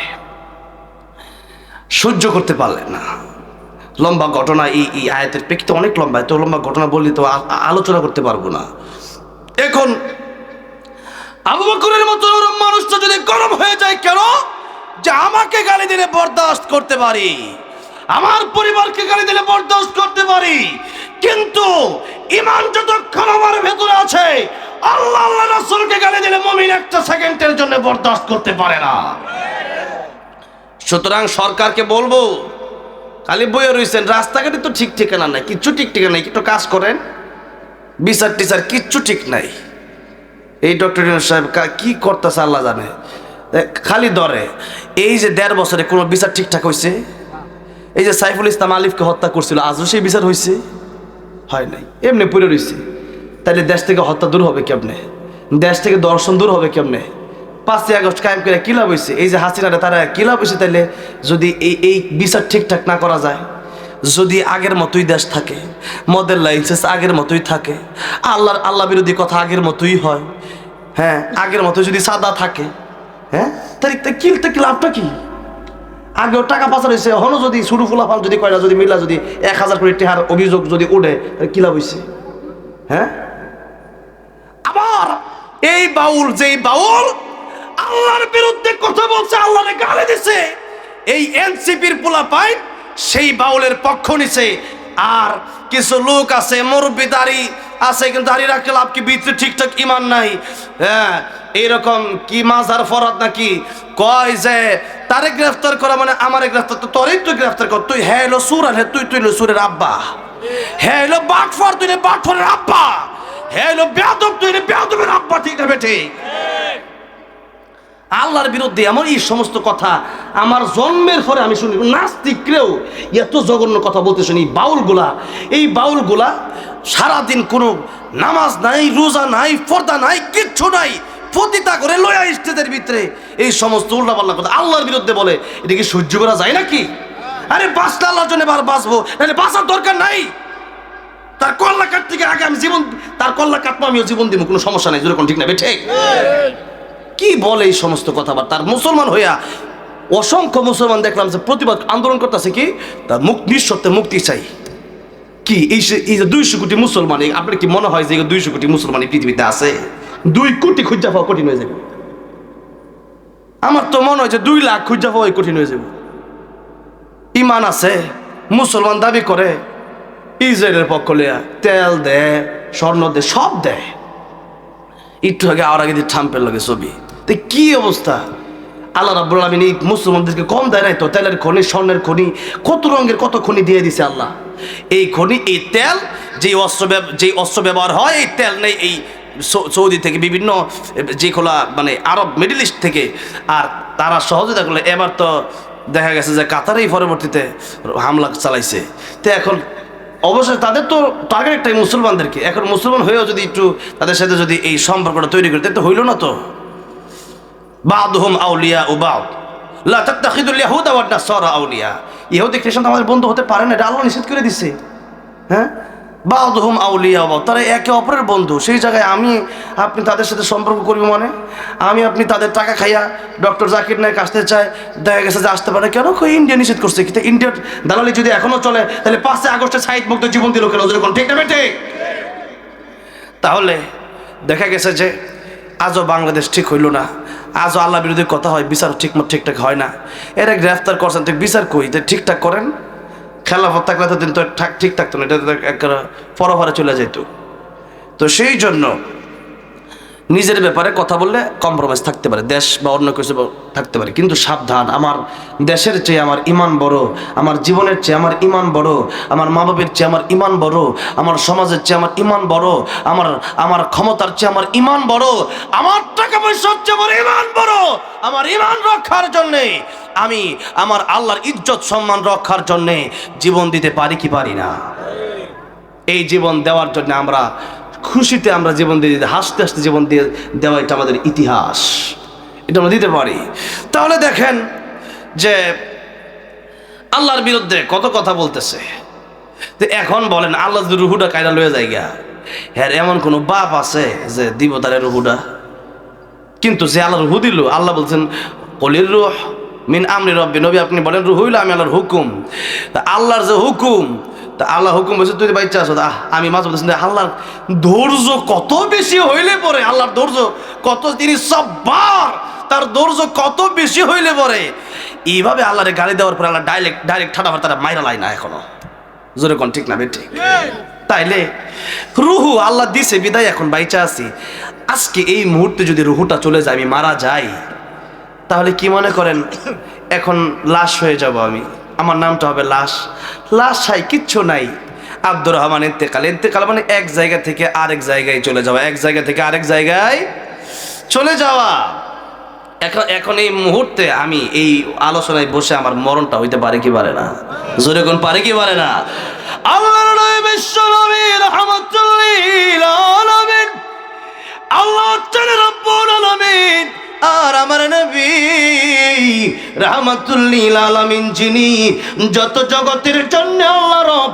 সহ্য করতে পারলেন না। লম্বা ঘটনা, এই আয়াতের প্রেক্ষিতে অনেক লম্বা, এত লম্বা ঘটনা বললে তো আলোচনা করতে পারবো না। এখন আবু বকরের মতো নরম মানুষটা যদি গরম হয়ে যায় কেন, যে আমাকে গালি দিলে বরদাস্ত করতে পারি, আমার পরিবারকে গালি দিলে বরদাস্ত করতে পারি, কিন্তু ঈমান যতক্ষণ আমার ভেতরে আছে আল্লাহ আল্লাহ রাসূলকে গালি দিলে মুমিন একটা সেকেন্ডের জন্য বরদাস্ত করতে পারে না। সুতরাং সরকারকে বলবো, খালি বইয়ে রয়েছেন, রাস্তাঘাটে তো ঠিক ঠিকানা নাই, কিচ্ছু ঠিক ঠিকানা নাই, একটু কাজ করেন, বিচার টিচার কিচ্ছু ঠিক নাই। এই ডক্টর ইউনূস সাহেব কি করতেছে আল্লাহ জানে, খালি ধরে। এই যে 1.5 বছরে কোনো বিচার ঠিকঠাক হয়েছে? এই যে সাইফুল ইসলাম আলিফকে হত্যা করছিল, আজও সেই বিচার হয়েছে? হয় নাই, এমনি পড়ে রয়েছে। তাহলে দেশ থেকে হত্যা দূর হবে কেমনে, দেশ থেকে দর্শন দূর হবে কেমনে? 5ই আগস্ট কায়েম করে কি লাভ হয়েছে? এই যে হাসিনারে তারা কি লাভ হয়েছে? তাইলে যদি এই বিচার ঠিকঠাক না করা যায়, যদি আগের মতোই দেশ থাকে, মদের লাইসেন্স আগের মতোই থাকে, আল্লাহ বিরোধী কথা আগের মতোই হয়, হ্যাঁ আগের মতো যদি সাদা থাকে, হ্যাঁ তাহলে কি লাভটা কি? আগেও টাকা পাচার হয়েছে, হনো যদি শুরু ফুলাফান যদি কয়টা যদি মিলা যদি 1000 কোটি টাকার অভিযোগ যদি উঠে, তাহলে কি লাভ হয়েছে? হ্যাঁ আবার এই বাউল, যেই বাউল আল্লাহর বিরুদ্ধে কথা বলছে, আল্লাহরে গালি দিছে, এই এনসিপির পোলাপাইন সেই বাউলের পক্ষ নিছে। আর কিছু লোক আছে মুরব্বি দাড়ি আছে, কিন্তু দাড়ি রাখতে লাভ কি, ভিতরে ঠিকঠাক ঈমান নাই, হ্যাঁ এইরকম কি মাজার ফরাদ নাকি কয় যে তারে গ্রেফতার করা মানে আমারে গ্রেফতার, তো তোরই তুই গ্রেফতার কর, তুই হ্যাঁ এলো সুর, আর হ্যাঁ তুই হলো সুরের আব্বা, হ্যাঁ এলো বাটফর, তুই বাটফরের আব্বা, হ্যাঁ এলো বেয়াদব, তুই বেয়াদবের আব্বা, ঠিক না বেঠে? আল্লাহর বিরুদ্ধে এমন এই সমস্ত কথা আমার জন্মের পরে আমি শুনি। নাস্তিকরেও এত জঘন্য কথা বলতে শুনি। এই বাউলগুলা সারাদিন কোনো নামাজ নাই, রোজা নাই, পর্দা নাই, কিচ্ছু নাই, পতিতা করে লয়া স্টেজের ভিতরে এই সমস্ত উল্টাপাল্টা কথা আল্লাহর বিরুদ্ধে বলে। এটা কি সহ্য করা যায় নাকি? আরে বাঁচলে আল্লাহর জন্য বাঁচবো, নাহলে বাঁচার দরকার নাই। তার কল্লা কাট থেকে আগে আমি জীবন, তার কল্লা কাটবো, আমিও জীবন দিব, কোনো সমস্যা নাই, যেরকম ঠিক না বেঠে? কি বলে এই সমস্ত কথাবার্তা? তার মুসলমান হইয়া অসংখ্য মুসলমান দেখলাম যে প্রতিবাদ আন্দোলন করতেছে, কি তার নিঃশর্তে মুক্তি চাই। কি এই যে 200 কোটি মুসলমান, আপনার কি মনে হয় যে 200 কোটি মুসলমান এই পৃথিবীতে আছে? 2 কোটি খুঁজা পাওয়া কঠিন হয়ে যাবে। আমার তো মনে হয় যে 2 লাখ খুঁজা পাওয়া কঠিন হয়ে যাবে। ইমান আছে, মুসলমান দাবি করে, ইসরায়েলের পক্ষ লিয়া তেল দেয়, স্বর্ণ দেয়, সব দেয়। একটু আগে আর আগে ট্রাম্পের লাগে ছবি, তো কি অবস্থা! আল্লাহ রাব্বুল আলামিন এই মুসলমানদেরকে কম দেয় নাই তো? তেলের খনি, স্বর্ণের খনি, কত রঙের কত খনি দিয়ে দিছে আল্লাহ। এই খনি, এই তেল, যেই অস্ত্র ব্যবহার হয়, এই তেল নেই এই সৌদি থেকে, বিভিন্ন যেগুলা মানে আরব মিডল ইস্ট থেকে, আর তারা সহযোগিতা করলে। এবার তো দেখা গেছে যে কাতারেই পরবর্তীতে হামলা চালাইছে। তো এখন অবশ্যই তাদের তো টার্গেট একটাই, মুসলমানদেরকে। এখন মুসলমান হয়েও যদি একটু তাদের সাথে যদি এই সম্পর্কটা তৈরি করতে, তো হইল না তো। বাদুহুম আউলিয়া ও বাদ, লা তাত্তাখিদুল ইয়াহুদা ওয়ান নাসারা আউলিয়া। ইহুদি খ্রিস্টান আমাদের বন্ধু হতে পারে না, এটা আল্লাহ নিষেধ করে দিছে। হ্যাঁ, বাদুহুম আউলিয়া ও বাদ, তারা একে অপরের বন্ধু। সেই জায়গায় আপনি তাদের সাথে সম্পর্ক করবি মানে আপনি তাদের টাকা খাইয়া ডক্টর জাকির নায়ক আসতে চায়, দেখা গেছে যে আসতে পারে কেন? ইন্ডিয়া নিষেধ করছে। কিন্তু ইন্ডিয়ার দালালি যদি এখনো চলে, তাহলে 5 আগস্টে সাইদ মুক্ত জীবন দিল কেন? যেরকম ঠিক না বেঠে? তাহলে দেখা গেছে যে আজও বাংলাদেশ ঠিক হইল না, আজও আল্লাহ বিরোধী কথা হয়, বিচার ঠিকঠাক হয় না। এরা গ্রেফতার করছেন, তো বিচার কই? ঠিকঠাক করেন। খেলাফত থাকলে তো দিন তো ঠিক থাকতো না, এটা একটা পরভারে চলে যেত। তো সেই জন্য নিজের ব্যাপারে কথা বললে কম্প্রোমাইজ থাকতে পারে, দেশ বা অন্য কিছু থাকতে পারে, কিন্তু সাবধান, আমার দেশের চেয়ে আমার ইমান বড়, আমার জীবনের চেয়ে আমার ইমান বড়, আমার মা বাবার চেয়ে আমার ইমান বড়, আমার সমাজের চেয়ে আমার ইমান বড়, আমার ক্ষমতার চেয়ে আমার ইমান বড়, আমার টাকা পয়সার চেয়ে আমার ইমান বড়। আমার ইমান রক্ষার জন্যে আমি আমার আল্লাহর ইজ্জত সম্মান রক্ষার জন্যে জীবন দিতে পারি কি পারি না? এই জীবন দেওয়ার জন্য আমরা খুশিতে আমরা জীবন দিয়ে দিতে, হাসতে হাসতে জীবন দিয়ে দেওয়া, এটা আমাদের ইতিহাস, এটা আমরা দিতে পারি। তাহলে দেখেন যে আল্লাহর বিরুদ্ধে কত কথা বলতেছে। তো এখন বলেন আল্লাহ যদি রুহুটা কায়দা লয়ে যায় গা, হ্যাঁ এমন কোনো বাপ আছে যে দিব তার রুহুটা? কিন্তু যে আল্লাহ রুহু দিল, আল্লাহ বলছেন কলির রুহ মিন আমরি রব্বি, নবী আপনি বলেন রুহু হইল আমি আল্লাহর হুকুম। তা আল্লাহর যে হুকুম, তা আল্লাহ হুকুম বলছে তুই বাচ্চা আছো, আমি মাঝে বলতেছি আল্লাহর ধৈর্য কত বেশি হইলে পরে, আল্লাহর ধৈর্য কত, তিনি সব্বার, তার ধৈর্য কত বেশি হইলে পরে এইভাবে আল্লাহরে গালি দেওয়ার পরে আল্লাহ ডাইরেক্ট ঠাডা তারা মাইরা লাই না এখনো, জোরে কোন ঠিক না বেটি? তাইলে রুহু আল্লাহ দিছে বিদায় এখন বাইচা আছি। আজকে এই মুহূর্তে যদি রুহুটা চলে যায়, আমি মারা যাই, তাহলে কি মনে করেন এখন লাশ হয়ে যাব আমি, আমার নামটা হবে লাশ। লাশ চাই কিচ্ছু নাই। আব্দুর রহমান ইন্তেকাল, ইন্তেকাল মানে এক জায়গা থেকে আরেক জায়গায় চলে যাওয়া, এক জায়গা থেকে আরেক জায়গায় চলে যাওয়া। এখন এই মুহূর্তে আমি এই আলোচনায় বসে আমার মরণটা হইতে পারে কি পারে না? জোরে কোন পারে কি পারে না? আল্লাহর নবী বিশ্ব নবী রাহমাতুল লিল আলামিন, আল্লাহ তাআলা রব্বুল আলামিন, আর আমার নবী রাহমাতুল লিল আলামিন, যিনি যত জগতের জন্য আল্লাহ রব,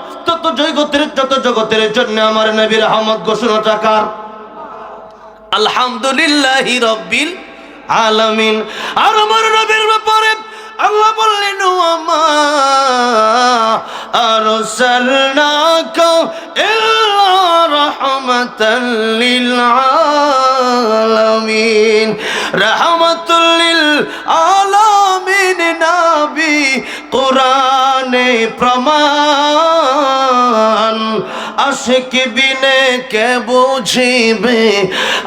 যত জগতের জন্য আমার নবী রহমত ঘোষণাটা কার? আলহামদুলিল্লাহি রাব্বিল আলামিন। আর আমার নবীর ব্যাপারে আল্লাহ বললেন ওয়ামা আরসালনাকা ইল্লা রাহমাতাল লিল আলামিন। রাহমাতুল লিল আলামিন নবী কোরআনে প্রমাণ, আশিক বিনে কে বুঝিবে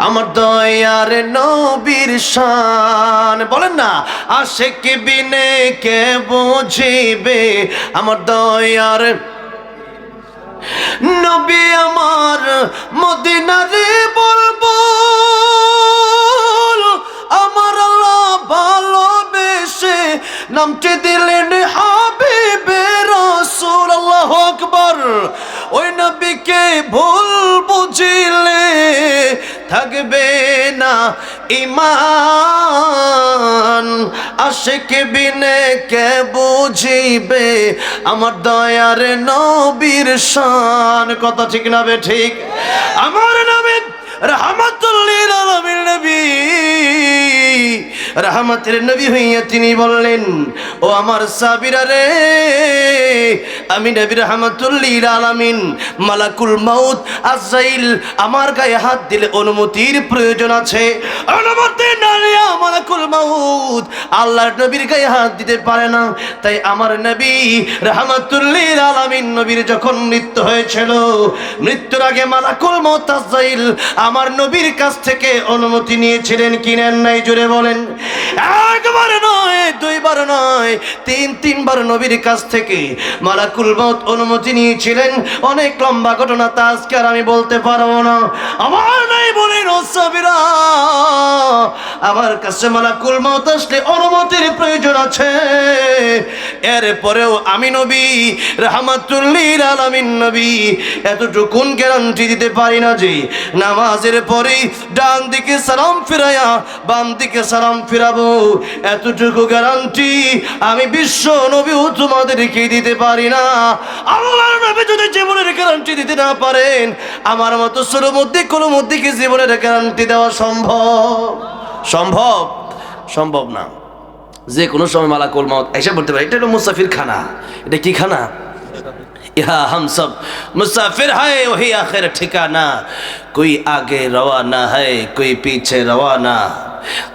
আমার দয়ার নবীর শান। বলেন না, আশিক বিনে কে বুঝিবে আমার দয়ার নবী আমার মদিনারে বলবো আমার আল্লাহ ভালোবেসে নামটি দিলেন হাবিবে রাসূল। আল্লাহু আকবার। ওই নবীকে ভুল বুঝিলে থাকবে না ঈমান, আশিক বিনে কে বুঝিবে আমার দয়ার নবীর শান। কথা ঠিক না বে ঠিক? আমার নবী রাহমাতুল লিল আলামিন নবী, রাহমাতের নবী হইয়া তিনি বললেন ও আমার সাহাবীরা রে, আমি নবী রাহমাতুল লিল আলামিন, মালাকুল মাউত আজরাইল আমার গায়ে হাত দিলে অনুমতির প্রয়োজন আছে। অনুমতি না নিয়ে মালাকুল মাউত আল্লাহর নবীর গায়ে হাত দিতে পারে না। তাই আমার নবী রাহমাতুল লিল আলামিন নবীর যখন মৃত্যু হয়েছিল, মৃত্যুর আগে মালাকুল মাউত আজরাইল আমার নবীর কাছ থেকে অনুমতি নিয়েছিলেন কি নেন নাই? জোরে বলেন। একবার নয়, দুইবার নয়, তিনবার নবীর কাছ থেকে মালাকুল মাউত অনুমতি নিয়েছিলেন। অনেক লম্বা ঘটনা, তা আজকে আর আমি বলতে পারবো না। আমার নাই বলেন ও সাহাবীরা, আমার কাছে মালাকুল মাউত আসলে অনুমতির প্রয়োজন আছে। এরপরেও আমি নবী রাহমাতুল লিল আলামিন নবী এতটুকুন গ্যারান্টি দিতে পারি না যে নামাজের পরেই ডান দিকে সালাম ফিরাইয়া বাম দিকে সালাম ফিরাবো। এতটুকু গ্যারান্টি আমি বিশ্ব নবী তোমাদেরকে দিতে পারি না। আল্লাহর নবী যদি জীবনের গ্যারান্টি দিতে না পারেন, আমার মতো ছোট মধ্যে কোনো মধ্যে জীবনের গ্যারান্টি দেওয়া সম্ভব না। যে কোনো সময় মালাকুল মাউত এসে বলতে পারে এটা হলো মুসাফির খানা। এটা কি খানা? ইহা হাম সব মুসাফির হায় ওহি আখির ঠিকানা, কোই আগে রওয়ানা হয় কোই পিছে রওয়ানা।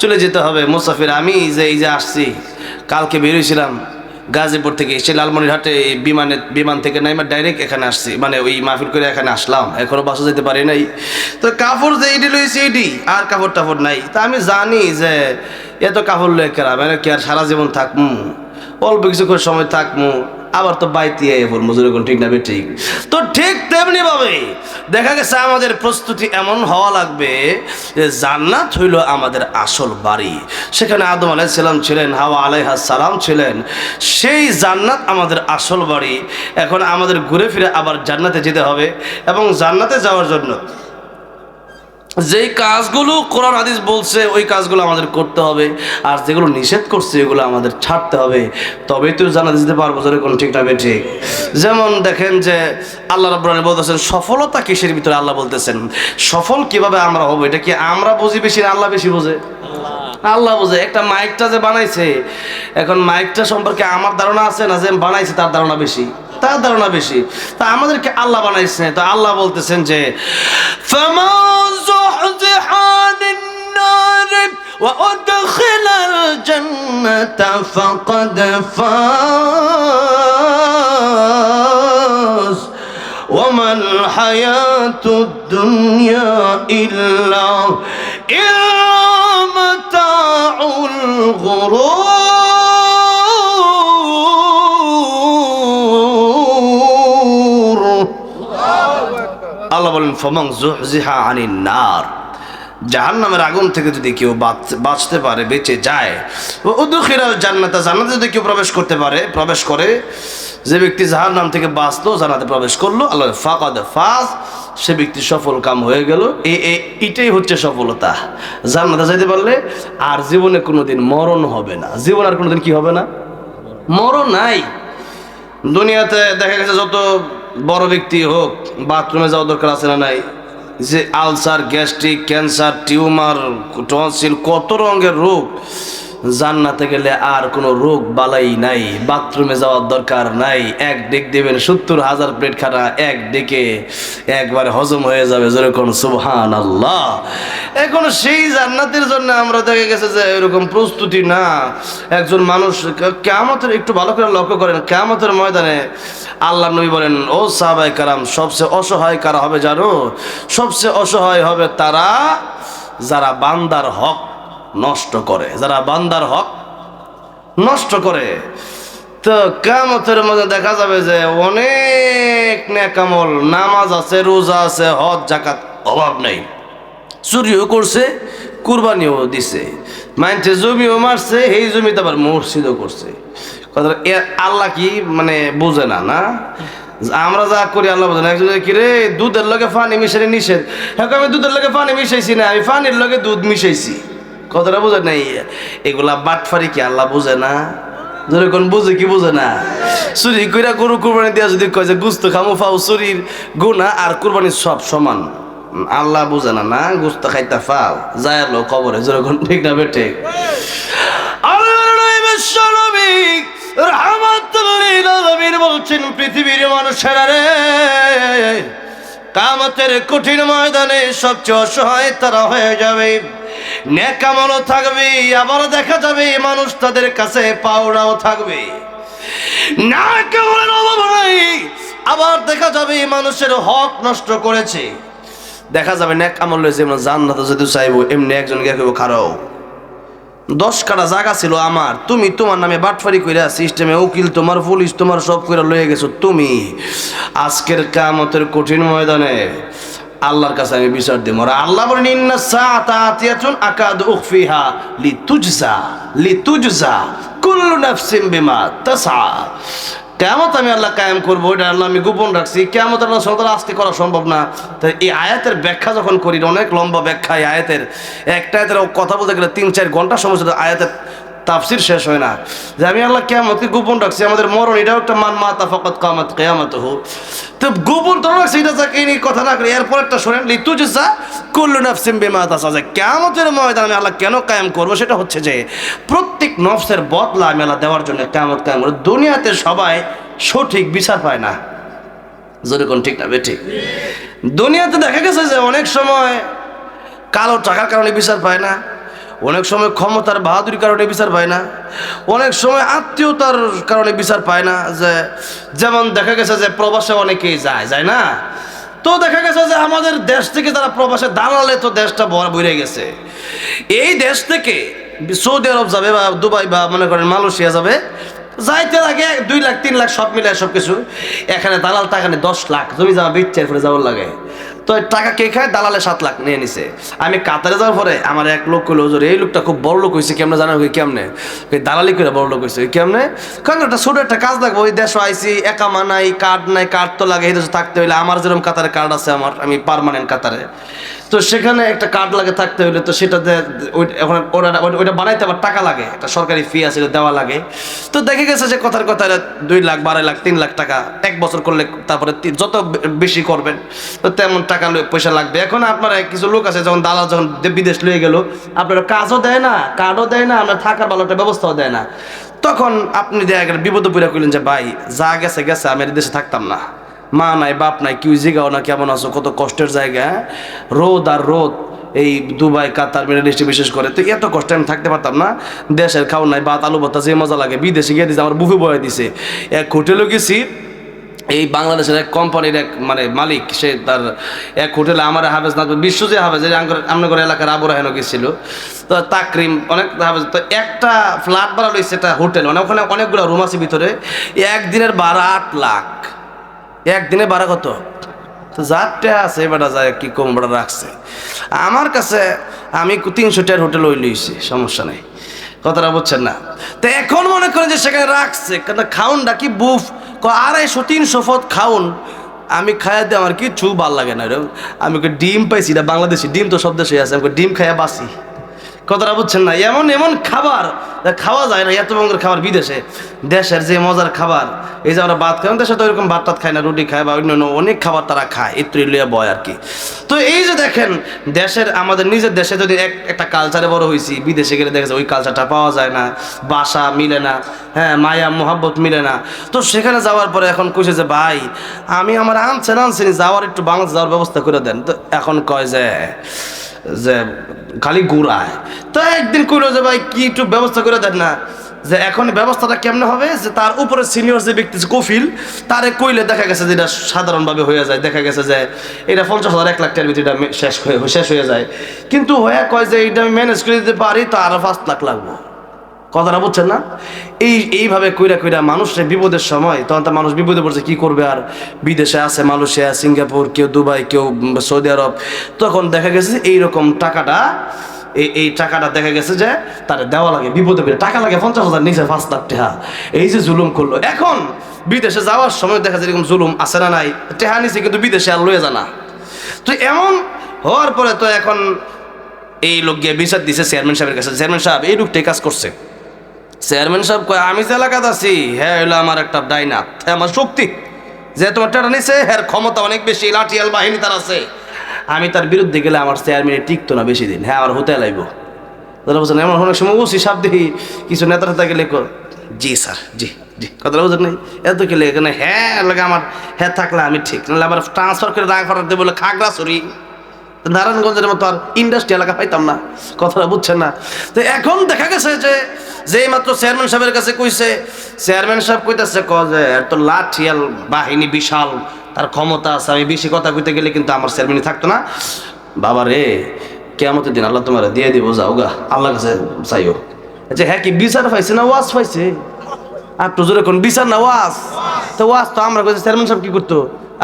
চলে যেতে হবে মুসাফির। আমি এই যে আসছি, কালকে বেরিয়েছিলাম গাজীপুর থেকে এসে লালমনিরহাটে বিমান থেকে নাইমা ডাইরেক্ট এখানে আসছি, মানে ওই মাহফিল করে এখানে আসলাম, এখনো বাসা যেতে পারি নাই। তো কাপড় যে এটি লইছি এটি, আর কাপড় টাপড় নাই। তা আমি জানি যে এত কাপড় লয়ে কেরা মানে কি আর সারা জীবন থাকমু, অল্প কিছু করে সময় থাকমু, আবার তো বাইতে মজুরি কোন ঠিক না বে ঠিক। তো ঠিক তেমনি ভাবে দেখা গেছে আমাদের প্রস্তুতি এমন হওয়া লাগবে যে জান্নাত হইল আমাদের আসল বাড়ি, সেখানে আদম আলাইহিস সালাম ছিলেন, হাওয়া আলাইহিস সালাম ছিলেন, সেই জান্নাত আমাদের আসল বাড়ি। এখন আমাদের ঘুরে ফিরে আবার জান্নাতে যেতে হবে, এবং জান্নাতে যাওয়ার জন্য যেই কাজগুলো কোরআন হাদিস বলছে ওই কাজগুলো আমাদের করতে হবে, আর যেগুলো নিষেধ করছে এগুলো আমাদের ছাড়তে হবে, তবেই তো জান্নাতে যেতে পারবো। যেরকম ঠিক না ঠিক। যেমন দেখেন যে আল্লাহ রাব্বুল আলামিন বলতেছেন সফলতা কিসের ভিতরে, আল্লাহ বলতেছেন সফল কিভাবে আমরা হবো, এটা কি আমরা বুঝি বেশি না আল্লাহ বেশি বোঝে? আল্লাহ বোঝে। একটা মাইকটা যে বানাইছে, এখন মাইকটা সম্পর্কে আমার ধারণা আছে না, যে বানাইছে তার ধারণা বেশি, তার ধারণা বেশি। তা আমাদেরকে আল্লাহ বানাইছে, তো আল্লাহ বলতেছেন যে ফামান যুহযিহা আনিন নার ওয়া উদখিলাল জান্নাতা ফাকাদ ফাজ ওয়া মাল হায়াতুদ দুনিয়া ইল্লা মাতাউল গুরুর। আল্লাহ বলেন ফামান যুহযিহা আনিন নার, জাহান্নামের আগুন থেকে যদি কেউ বাঁচতে পারে, বেঁচে যায়, ও উদখিলাল জান্নাতা, জান্নাতে যদি কেউ প্রবেশ করে, যে ব্যক্তি জাহান্নাম থেকে বাঁচলো, জান্নাতে প্রবেশ করলো, আল্লাহ ফাকাদ ফাজ, সে ব্যক্তি সফল কাম হয়ে গেল। এটাই হচ্ছে সফলতা। জান্নাতে যাইতে পারলে আর জীবনে কোনোদিন মরণ হবে না, জীবন আর কোনোদিন কি হবে না, মরণ নাই। দুনিয়াতে দেখা গেছে যত বড় ব্যক্তি হোক বাথরুমে যাওয়া দরকার আছে না নাই, যে ulcer, gastric, cancer, tumour, tonsil, কত রঙের রোগ। জান্নাতে গেলে আর কোনো রোগ বালাই নাই, বাথরুমে যাওয়ার দরকার নাই। এক ডেক দেবেন 70,000 প্লেট খানা এক ডেকে একবারে হজম হয়ে যাবে। যেরকম সুবহানাল্লাহ। এখন সেই জান্নাতের জন্য আমরা দেখা গেছে যে এরকম প্রস্তুতি না। একজন মানুষ কিয়ামতের, একটু ভালো করে লক্ষ্য করেন, কিয়ামতের ময়দানে আল্লাহ নবী বলেন, ও সাহাবায়ে কারাম, সবচেয়ে অসহায় কারা হবে জানো? সবচেয়ে অসহায় হবে তারা যারা বান্দার হক নষ্ট করে, যারা বান্দার হক নষ্ট করে। তো কিয়ামতের মধ্যে দেখা যাবে যে অনেক নেক আমল, নামাজ আছে, রোজা আছে, হজ যাকাত অভাব নেই, চুরিও করছে, কুরবানিও দিছে, মানছে জমিও মারছে, এই জমিতে আবার মসজিদও করছে। কথা আল্লাহ কি মানে বোঝে না? না, আমরা যা করি আল্লাহ বোঝে না। একজন কি রে, দুধের লগে পানি মিশাই নিষেধ, হ্যাঁ আমি দুধের লগে পানি মিশাইছি না, আমি পানির লগে দুধ মিশাইছি। কথাটা বোঝে নাই? এগুলা বাটফারি কি আল্লাহ বোঝে না? যেরকম বুঝে কি বোঝে না? চুরি কইরা গরু কুরবানি দিয়া যদি কয় যে গুস্ত খামু ফাও, চুরির গুনাহ আর কুরবানির সব সমান, আল্লাহ বোঝে না? না, গুস্ত খাইতা ফাও, যায় আলো কবরে। যেরকম ঠিক না বেঠে? বলছেন পৃথিবীর মানুষেরা রে, কিয়ামতের কঠিন ময়দানে সবচেয়ে অসহায় তারা হয়ে যাবে। নেক আমলও থাকবে, আবার দেখা যাবে মানুষ তাদের কাছে পাওনাও থাকবে, না কেবলের অভাব নাই, আবার দেখা যাবে মানুষের হক নষ্ট করেছে। দেখা যাবে নেক আমল যেমন জান্নাতে যদি চাইবো, এমনি একজন গিয়ে কেউ খারাও 10 কাটা জায়গা ছিল আমার, তুমি তোমার নামে বাটফারি কইরা সিস্টেমে উকিল তোমার, পুলিশ তোমার, সব কইরা লয়ে গেছো তুমি। আজকের কিয়ামতের কঠিন ময়দানে আল্লাহর কাছে আমি বিচার দেব। আর আল্লাহ বলেন ইন্না সাআতা আতিয়াতুন আকাদু উখফিহা লিতুজজা কুল্লু নাফসিন বিমা তাসআ। কিয়ামত আমি আল্লাহ কায়েম করবো, এটা আল্লাহ আমি গোপন রাখছি। কিয়ামত আল্লাহ সুবহানাহু আজকে করা সম্ভব না। তাই এই আয়াতের ব্যাখ্যা যখন করি, অনেক লম্বা ব্যাখ্যা এই আয়াতের, একটা আয়াতের কথা বলতে গেলে 3-4 ঘন্টা সময়, আয়াতের তাফসির শেষ হয় না। যে আমি আল্লাহ কিয়ামতকে গোপন রাখছি, আমাদের মরণ এটাও একটা মান মাতা ফাকাত কামাত কিয়ামাতুহু, তো গোপন তো রাখছি, এটা যাকে নিয়ে কথা না করে এরপর একটা শোনেন লিতুজজা কুল্লু নাফসিন বিমা তাসআ। কিয়ামতের ময়দানে আমি আল্লাহ কেন কায়েম করবো, সেটা হচ্ছে যে প্রত্যেক নফসের বদলা আমি আল্লাহ দেওয়ার জন্য কিয়ামত কায়েম করব। দুনিয়াতে সবাই সঠিক বিচার পায় না, যেরকম ঠিক না বেঠিক? দুনিয়াতে দেখা গেছে যে অনেক সময় কালো টাকার কারণে বিচার পায় না, অনেক সময় ক্ষমতার বাহাদুরির কারণে বিচার পায় না, অনেক সময় আত্মীয়তার কারণে বিচার পায় না। যে যেমন দেখা গেছে যে প্রবাসে অনেকেই যায় না, তো দেখা গেছে যে আমাদের দেশ থেকে যারা প্রবাসে দাঁড়ালে তো দেশটা বইরে গেছে। এই দেশ থেকে সৌদি আরব যাবে বা দুবাই বা মনে করেন মালয়েশিয়া যাবে, যাইতে লাগে 2 লাখ 3 লাখ সব মিলে সব কিছু। এখানে দালাল টাকা নেই 10 লাখ, জমি জমা বিচ্ছের ফলে যাওয়ার লাগে। তো টাকা কে খায়? দালালে 7 লাখ নিয়ে নিছে। আমি কাতারে যাওয়ার পরে আমার এক লোক কইলো, হুজুর এই লোকটা খুব বড় লোক হয়েছে, কেমনে জানা কেমনে? দালালি করে বড় লোক হয়েছে কেমনে? কারণ একটা ছোট একটা কাজ লাগবে, ওই দেশে আইসি, একামা নাই, কার্ড নাই, কার্ড তো লাগে এই দেশে থাকতে হইলে। আমার যেরকম কাতারে কার্ড আছে, আমি পার্মানেন্ট কাতারে, তো সেখানে একটা কার্ড লাগে থাকতে হইলে, তো সেটাতে ওইটা বানাইতে আবার টাকা লাগে, একটা সরকারি ফি আছে দেওয়া লাগে। তো দেখে গেছে যে কথার কথা 2 লাখ 12 লাখ 3 লাখ টাকা 1 বছর করলে, তারপরে যত বেশি করবেন তো তেমন টাকা পয়সা লাগবে। এখন আপনার কিছু লোক আছে, যখন দালাল যখন বিদেশ লয়ে গেল, আপনার কাজও দেয় না, কার্ডও দেয় না, আপনার থাকার ভালো একটা ব্যবস্থাও দেয় না। তখন আপনি দেখা গেল বিপদে পড়ে কইলেন যে ভাই যা গেছে গেছে, আমি দেশে থাকতাম না, মা নাই বাপ নাই, কেউ জিগাও না কেমন আছো, কত কষ্টের জায়গা, রোদ আর রোদ, এই দুবাই কাতার মিডল ইস্টে বিশেষ করে, তো এত কষ্টে আমি থাকতে পারতাম না। দেশের খাও নাই, ভাত আলু ভর্তা যে মজা লাগে, বিদেশে গিয়ে দিয়েছে, আমার বুফে বয়ে দিছে। এক হোটেলও গেছি, এই বাংলাদেশের এক কোম্পানির এক মালিক, সে তার এক হোটেলে আমার হাফেজ না বিশ্বজিৎ হাফেজ, আমনগর এলাকার আবু রাহেনও গেছিল, তো তাকরিম অনেক হাফেজ, তো একটা ফ্ল্যাট ভাড়া লইছে, একটা হোটেল, ওখানে অনেকগুলো রুম আছে ভিতরে। একদিনের ভাড়া 8 লাখ, একদিনে ভাড়া কত? তো যারটা আছে বেটা যায় কি কম ভাড়া রাখছে আমার কাছে। আমি 300 টাকার হোটেল ওই লইছি, সমস্যা নেই, কথাটা বুঝছেন না? তো এখন মনে করেন যে সেখানে রাখছে, কেন খাউনটা কি বুফ 250-300 পদ খাউন, আমি খাইয়া দিয়ে আমার কিচ্ছু ভাল লাগে না। আমি ডিম পাইছি, না বাংলাদেশি ডিম তো সব দেশে আছে, আমি ডিম খাইয়া বাসি, কথাটা বুঝছেন না? এমন এমন খাবার খাওয়া যায় না, এত মঙ্গের খাবার বিদেশে। দেশের যে মজার খাবার, এই যে আমরা ভাত খাই, দেশে তো এরকম ভাত টাত খায় না, রুটি খায় বা অন্যান্য অনেক খাবার তারা খায়, ইত্রি লিয়া বয় আর কি। তো এই যে দেখেন, দেশের আমাদের নিজের দেশে যদি একটা কালচারে বড় হয়েছি, বিদেশে গেলে দেখা যায় ওই কালচারটা পাওয়া যায় না, বাসা মিলে না, হ্যাঁ মায়া মোহাব্বত মিলে না। তো সেখানে যাওয়ার পরে এখন কইছে যে ভাই আমি আমার আনছেন যাওয়ার একটু বাংলাদেশ যাওয়ার ব্যবস্থা করে দেন। তো এখন কয় যে খালি ঘুরায়। তো একদিন কইলো যে ভাই কি একটু ব্যবস্থা করে দেন না, যে এখন ব্যবস্থাটা কেমনে হবে, যে তার উপরে সিনিয়র যে ব্যক্তি কফিল, তারে কইলে দেখা গেছে যে এটা সাধারণভাবে হয়ে যায়, দেখা গেছে যে এটা 50,000 1 লাখ টাকার ভিতরে এটা শেষ হয়ে যায়। কিন্তু হয়ে কয় যে এইটা আমি ম্যানেজ করে দিতে পারি, তো আরো 5 লাখ লাগবো, কথাটা বুঝছেন না? এইভাবে কইরা মানুষের বিপদের সময়, তখন তো মানুষ বিপদে পড়ছে, কি করবে আর, বিদেশে আছে মালয়েশিয়া, সিঙ্গাপুর, কেউ দুবাই, কেউ সৌদি আরব। তখন দেখা গেছে এইরকম টাকাটা, এই টাকাটা দেখা গেছে যে তার দেওয়া লাগে, বিপদে পড়ে টাকা লাগে 50,000 নিচে 5 লাখ টাকা। এই যে জুলুম করলো, এখন বিদেশে যাওয়ার সময় দেখা যায় এরকম জুলুম আছে না নাই, টেহা নিছে কিন্তু বিদেশে আর লয়ে জানা। তো এমন হওয়ার পরে তো এখন এই লোক গিয়ে বিচার দিছে চেয়ারম্যান সাহেবের কাছে, চেয়ারম্যান সাহেব এই লোকটাই কাজ করছে। চেয়ারম্যান সাহেব কয় আমি যে এলাকাতে আছি, হ্যাঁ হইলো আমার একটা ডাইনাত, হ্যাঁ আমার শক্তি, যে তোমার টাকা নিছে, হ্যাঁ ক্ষমতা অনেক বেশি, লাঠিয়াল বাহিনী তার আছে, আমি তার বিরুদ্ধে গেলে আমার চেয়ারম্যানে টিকতো না বেশি দিন, হ্যাঁ আমার হতে লাগবো। দাদা বলছেন এমন অনেক সময় ওসি সাপ দেখি কিছু নেতা নেতা গেলে জি স্যার জি জি, কথাটা বুঝেন নাই, এত গেলে এখানে হ্যাঁ লাগে আমার, হ্যাঁ থাকলে আমি ঠিক, নাহলে আবার ট্রান্সফার করে রাঙা ফাটাতে বলে খাগড়াছড়ি নারায়ণগঞ্জের মতো আর ইন্ডাস্ট্রি এলাকা পাইতাম না, কথাটা বুঝছেন না? তো এখন দেখা গেছে যে মাত্র চেয়ারম্যান সাহেবের কাছে কইছে, চেয়ারম্যান সাহেব কইতাছে যে এত লাঠিয়াল বাহিনী বিশাল, তার ক্ষমতা আছে, আমি বেশি কথা কইতে গেলে কিন্তু আমার চেয়ারম্যানই থাকতো না। বাবা রে, কিয়ামতের দিন আল্লাহ তোমার দিয়ে দিব, যাও গা আল্লাহর কাছে চাইও। আচ্ছা হ্যাঁ কি বিচার পাইছে না ওয়াজ পাইছে? আর তো জোরে কোন বিচার না ওয়াজ? তো ওয়াজ তো আমরা কইছি, চেয়ারম্যান সাহেব কি করতো?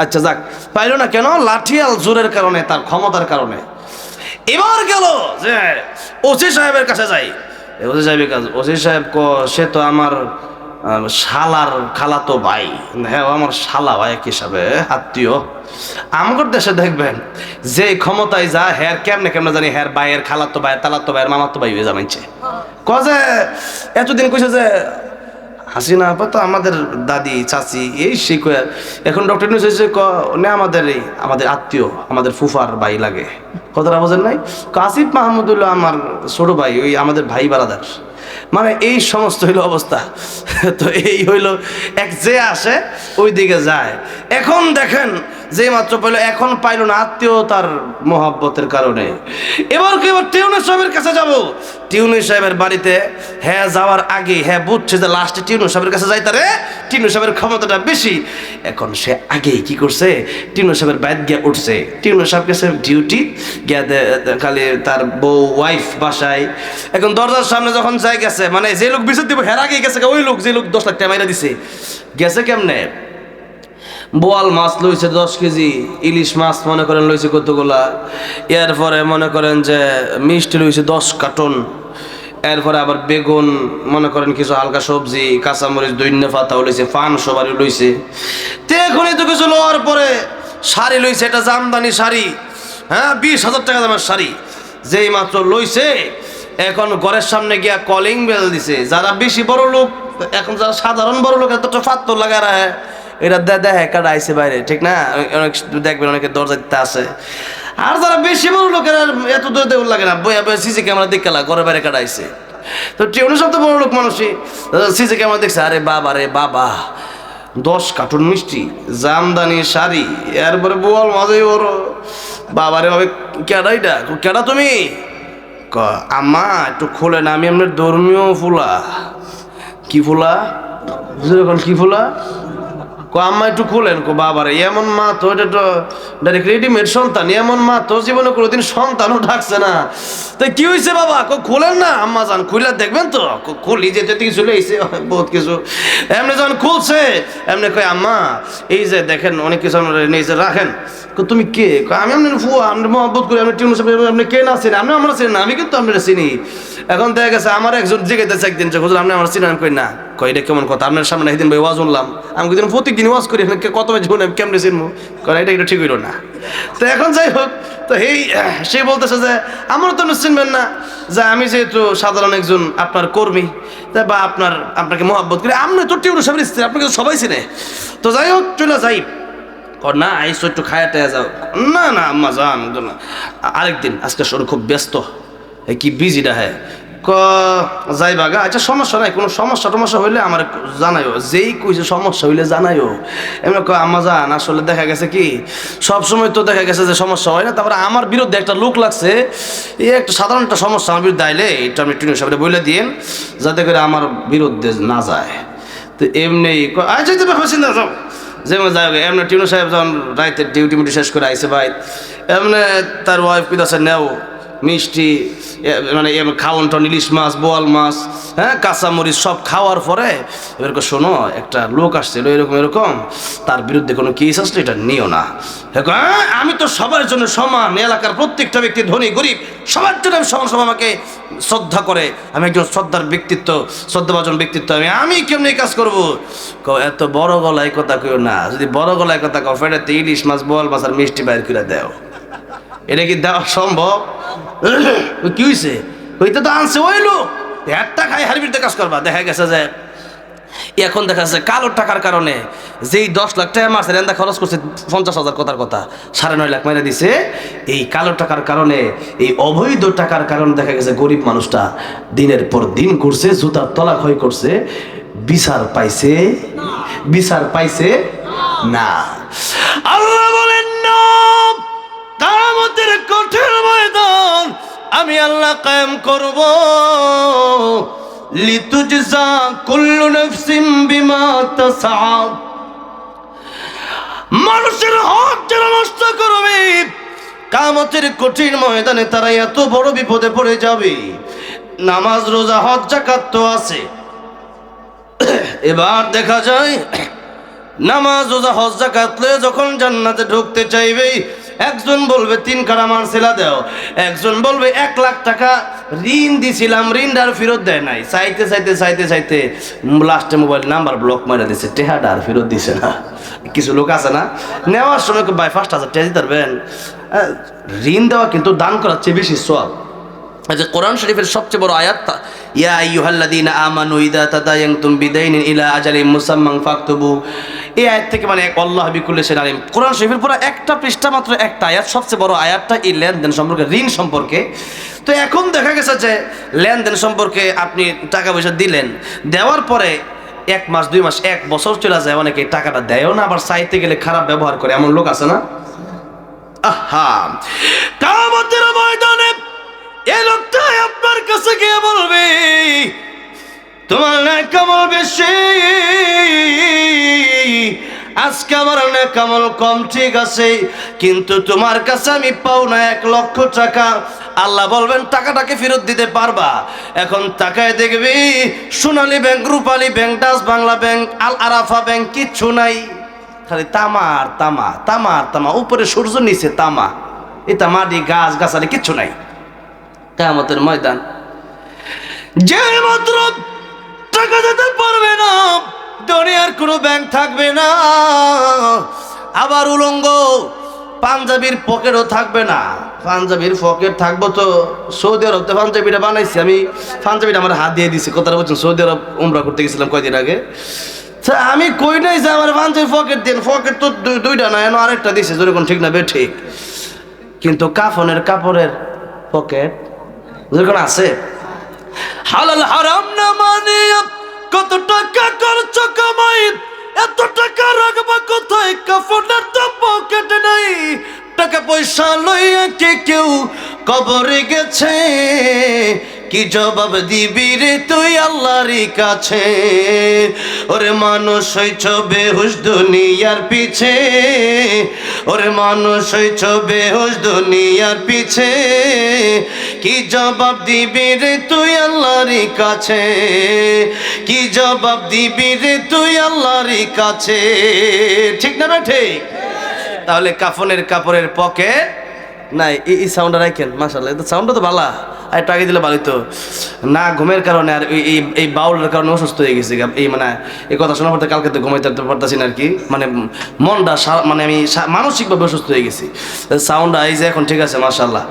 আচ্ছা যাক, পাইলো না কেন? লাঠিয়াল জোরের কারণে, তার ক্ষমতার কারণে। এবার গেল যে ওসি সাহেবের কাছে যাই, ওসি সাহেবের কাছে, ওসি সাহেব সে তো আমার শালার খালাতো ভাই, হ্যাঁ আমার শালা ভাই এক হিসাবে আত্মীয়। আমার দেশে দেখবেন যে ক্ষমতায় যা হ্যার কেমনে কেমনে জানি হ্যার ভাইয়ের খালাতো ভাই, তালাতো ভাইয়ের মামাতো ভাই হয়ে জানাইছে। যে এতদিন কইছে যে হাসিনা আপা তো আমাদের দাদি চাচি এই সেই, এখন ডক্টর নিউজ হয়েছে আমাদের আত্মীয়, আমাদের ফুফার ভাই লাগে, কথাটা বোঝেন নাই? আসিফ মাহমুদুল্লাহ আমার ছোট ভাই, ওই আমাদের ভাই বারাদার, মানে এই সমস্ত হইল অবস্থা। তো এই হইল এক যে আসে ওই দিকে যায়। এখন দেখেন যে মাত্র পাইলো এখন পাইলো না আত্মীয়তার মহব্বতের কারণে। এবার টিউনের সাহেবের কাছে যাব। টিউনের সাহেবের বাড়িতে হ্যাঁ যাওয়ার আগে হ্যাঁ বুঝছে যে লাস্টে টিউনের সাহেবের কাছে যাইতারে টিউনের সাহেবের ক্ষমতাটা বেশি। এখন সে আগেই কি করছে, টিউনের সাহেবের বাইরে গিয়ে উঠছে। টিউনের সাহেব গেছে ডিউটি গিয়া খালি তার বউ ওয়াইফ বাসায়। এখন দরজার সামনে যখন যাই গেছে, মানে যে লোক বিচার দিব হের আগেই গেছে ওই লোক যে লোক 10 লাখ টাকা মাইরা দিছে। গেছে কেমনে, বোয়াল মাছ লইছে 10 কেজি, ইলিশ মাছ মনে করেন লইছে কতগুলা, এরপরে মনে করেন যে মিষ্টি লইছে 10 কার্টন, এরপরে আবার বেগুন মনে করেন কিছু হালকা সবজি, কাঁচামরিচ, দৈন্য পাতাও লইছে, পান সবারই লইছে। তো এখনই তো কিছু লওয়ার পরে শাড়ি লইছে, এটা জামদানি শাড়ি, হ্যাঁ 20,000 টাকা দামের শাড়ি যেই মাত্র লইছে। এখন ঘরের সামনে গিয়া কলিং বেল দিছে। যারা বেশি বড় লোক, এখন যারা সাধারণ বড় লোক এতটা ফাত্তর লাগা রায় এটা দেখে কাটা আইসে বাইরে, ঠিক না? অনেক দেখবেন অনেকে দরজা দিতে আসে। আর যারা বেশি বড় লোকের এত দূর দেউল লাগে না, বইয়া বইয়া সিসি ক্যামেরা দেখে ঘরের বাইরে কাটা আইসে। তো টিউনের সব তো বড় লোক মানুষই সিসি ক্যামেরা দেখছে, আরে বাবা রে বাবা 10 কার্টুন মিষ্টি, জামদানি শাড়ি, এরপরে বোয়াল মাঝে বড় বাবা রে বাবা। কেডা এটা, কেডা তুমি? আম্মা একটু খোলে না, আমি আপনার ধর্মীয় ফুলা। কি ফুলা? কি ফুলা? আম্মা একটু খুলেন। বাবারে এমন মা তো, এটা তো ডাইরেক্ট রেডিমেড সন্তান। এমন মা তো জীবনে কোনোদিন সন্তানও ডাকছে না। তো কি হয়েছে বাবা? খুলেন না আম্মা যান, খুলে দেখবেন তো। খুলি যেতে কিছু লেগেছে বহুত কিছু। এমনি যখন খুলছে এমনি কয় আম্মা এই যে দেখেন অনেক কিছু নিয়েছে রাখেন। তুমি কে? আমি আপনার ফুয়া, আপনি মহব্বত করি, আপনি টিউন সাহেব, আপনি কে না চিনি? আপনি আমরা চিনি না, আমি কিন্তু আপনারা চিনি। এখন দেখা গেছে আমার একজন জিজ্ঞেস একদিন যে হুজুর আপনি আমার চিনেন? আমি কই না। কই এটা কেমন কথা? আপনার সামনে একদিন ভাই ওয়াজ শুনলাম, আমি কদিন প্রত্যেকদিন ওয়াজ করি, কত জীবনে কেমনে চিনবো? কারণ এটা ঠিক হইল না। তো এখন যাই হোক, তো সে বলতেছে যে আমারও তো চিনবেন না, যে আমি যেহেতু সাধারণ একজন আপনার কর্মী বা আপনাকে মহব্বত করি। আপনি তো টিউন সাহেবের স্ত্রী, আপনাকে সবাই চিনে। তো যাই হোক চলে যাই। না আইসো একটু খায়াতে যাও। না না আম্মা যান আরেকদিন, আজকে শরীর খুব ব্যস্ত, কি বিজিটা হ্যাঁ যাই বাগা। আচ্ছা সমস্যা নাই, কোনো সমস্যা হইলে আমার জানাইও, যেই কইছে সমস্যা হইলে জানাইও। এমনি আম্মা যান আসলে দেখা গেছে কি সবসময় তো দেখা গেছে যে সমস্যা হয় না। তারপরে আমার বিরুদ্ধে একটা লোক লাগছে, এই একটা সাধারণ একটা সমস্যা আমার বিরুদ্ধে আইলে এটা আপনি টিউন সাহেব বলে দিন যাতে করে আমার বিরুদ্ধে না যায়। তো এমনি আচ্ছা চিন্তা যাও যেমন যাই হোক। এমনি টিউন সাহেব যখন রাইতের ডিউটি মিউটি শেষ করে আইসে ভাই, এমনি তার ওয়াইফ কিদাছে নেও মিষ্টি, মানে খাওয়ান টন, ইলিশ মাছ, বোয়াল মাছ, হ্যাঁ কাঁচামরিচ সব খাওয়ার পরে এরকম শোনো একটা লোক আসছিল এরকম, তার বিরুদ্ধে কোনো কেস আসলে এটা নিও না। হ্যাঁ আমি তো সবার জন্য সমান, এলাকার প্রত্যেকটা ব্যক্তি ধনী গরিব সবার জন্য আমি সমান, সবাই আমাকে শ্রদ্ধা করে, আমি একজন শ্রদ্ধার ব্যক্তিত্ব, শ্রদ্ধাভাজন ব্যক্তিত্ব, আমি কেমনি কাজ করবো? এত বড় গলায় কথা কেউ না, যদি বড় গলায় কথা কও ফেটাতে ইলিশ মাছ, বোয়াল মাছ আর মিষ্টি বাইর করে দেও, এটা কি দেওয়া সম্ভব? কি হয়েছে? ওইটা তো আনছে ওই লোক, একটা খাই হারবিরতে কাজ করবা। দেখা গেছে যে এখন দেখা যাচ্ছে কালো টাকার কারণে যেই 10 লাখ টাকা মারছে রেন্দা খরচ করছে 50,000 কথার কথা 9.5 লাখ মেরে দিছে। এই কালো টাকার কারণে, এই অবৈধ টাকার কারণে দেখা গেছে গরিব মানুষটা দিনের পর দিন করছে, জুতার তলা ক্ষয় করছে, বিচার পাইছে না। আল্লাহ বলেন না কিয়ামতের কঠিন ময়দান আমি আল্লাহ কায়েম করব, লিতুজজা কুল্লু নাফসিন বিমা তাসআ। মানুষের হক যারা নষ্ট করবে কিয়ামতের কঠিন ময়দানে তারা এত বড় বিপদে পড়ে যাবে। নামাজ রোজা হজ যাকাত তো আছে, এবার দেখা যায় নামাজ রোজা হজ যাকাত লয়ে যখন জান্নাতে ঢুকতে চাইবে, একজন বলবে 3 কারা মারছিলা দেও, একজন বলবে 1 লাখ টাকা ঋণ দিছিলাম, ঋণদার ফেরত দেয় নাই, চাইতে লাস্টে মোবাইল নাম্বার ব্লক মারা দিছে, টেহাটা আর ফেরত দিছে না। কিছু লোক আছে না নেওয়ার সময় ভাই 5,000 টাকা দিতে পারবেন। ঋণ দেওয়া কিন্তু দান করার চেয়ে বেশি সওয়াব। যে কোরআন শরীফের সবচেয়ে বড় আয়াত, ইয়া আইয়ুহাল্লাযীনা আমানু ইযা তাদায়ানতুম বিদাইনিন ইলা আজালিন মুসাম্মান ফাকতুবু, এই আয়াত থেকে মানে আল্লাহ বিকুল্লি শাইইন আলিম। কোরআন শরীফের পুরো একটা পৃষ্ঠা মাত্র একটা আয়াত, সবচেয়ে বড় আয়াতটা এই লেনদেন সম্পর্কে, ঋণ সম্পর্কে। তো এখন দেখা গেছে যে লেনদেন সম্পর্কে আপনি টাকা পয়সা দিলেন, দেওয়ার পরে 1 মাস 2 মাস 1 বছর চলে যায়, অনেকে টাকাটা দেয়ও না, আবার চাইতে গেলে খারাপ ব্যবহার করে, এমন লোক আছে না? আহা, কিয়ামতের ময়দানে এই লোকটাই আপনার কাছে গিয়ে বলবে, তোমার নেক আমল বেশি, আজকে আমার নেক আমল কম, ঠিক আছে, কিন্তু তোমার কাছে আমি পাওনা 1 লক্ষ টাকা। আল্লাহ বলবেন টাকাটাকে ফেরত দিতে পারবা? এখন তাকায় দেখবি সোনালী ব্যাংক, রূপালী ব্যাংক, ডাচ বাংলা ব্যাংক, আল আরাফা ব্যাংক, কিচ্ছু নাই, খালি তামা আর তামা, তামা আর তামা, উপরে সূর্য, নিচে তামা, এটা মাটি, গাছ গাছালি, কিচ্ছু নাই। কিয়ামতের ময়দান যে মাত্র টাকা দিতে পারবে না, দুনিয়ার কোনো ব্যাংক থাকবে না, আবার উলঙ্গ, পাঞ্জাবির পকেটও থাকবে না। পাঞ্জাবির পকেট থাকবো তো সৌদি আরব, পাঞ্জাবিটা বানাইছি আমি, পাঞ্জাবিটা আমার হাত দিয়ে দিছি, কথাটা বলছেন, সৌদি আরব উমরা করতে গেছিলাম কয়দিন আগে, আমি কই নাই যে আমার পাঞ্জাবি পকেট দেন, পকেট তো 2টা না, এনে আরেকটা দিছে, যেরকম ঠিক না বে ঠিক, কিন্তু কাফনের কাপড়ের পকেট যেরকম আছে। হালাল হারাম না মানে কত টাকা খরচ কামাই, এত টাকা রাখবা কোথায়, কাফনের তো পকেট নাই, টাকা পয়সা লইয়া কে কেউ কবরে গেছে, কি জবাব দিবি রে তুই আল্লাহর কাছে? ওরে মানুষ হইছ বেহুশ দুনিয়ার পিছে, ওরে মানুষ হইছ বেহুশ দুনিয়ার পিছে, কি জবাব দিবি রে তুই আল্লাহর কাছে, কি জবাব দিবি রে তুই আল্লাহর কাছে, ঠিক না না ঠিক? তাহলে কাফনের কাপড়ের পকেট নাই, এই সাউন্ডটা রাখেন, মাশাআল্লাহ, এটা সাউন্ডটা তো ভালো, আর একটু আগে দিলে ভালোই তো না। ঘুমের কারণে আর এই বাউলের কারণে অসুস্থ হয়ে গেছি, এই মানে এই কথা শোনার পর কালকে তো ঘুমাইতে পারতাছি না আর কি, মানে মনটা মানে আমি মানসিকভাবে অসুস্থ হয়ে গেছি। সাউন্ডটা এই যে এখন ঠিক আছে মাশাআল্লাহ,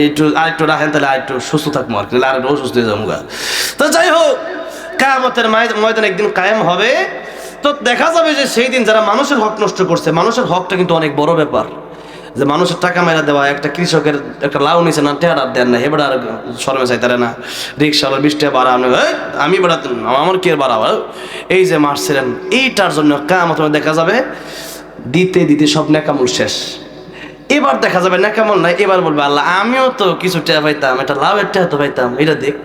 একটু আরেকটু রাখেন, তাহলে আরেকটু সুস্থ থাকবো আর কি, আর একটু অসুস্থ হয়ে যাবো। তো যাই হোক, কিয়ামতের ময়দান একদিন কায়েম হবে, তো দেখা যাবে যে সেই দিন যারা মানুষের হক নষ্ট করছে, মানুষের হকটা কিন্তু অনেক বড় ব্যাপার, যে মানুষের টাকা মেরা দেওয়া, একটা কৃষকের একটা লাউ নিচে না, টেয়ার দেন না, হেবেড়া আর শরমে চাইতারে না, রিক্সাওয়ালার 20 টাকা বাড়া, আমি বাড়াতে আমার কি বাড়াবো, এই যে মারছিলেন, এইটার জন্য কিয়ামতের মধ্যে দেখা যাবে দিতে দিতে সব নেকামল শেষ। এবার দেখা যাবে নেকামল নাই, এবার বলবে আল্লাহ আমিও তো কিছু টাকা পাইতাম, একটা লাউয়ের টাকা তো পাইতাম, এটা দেখ।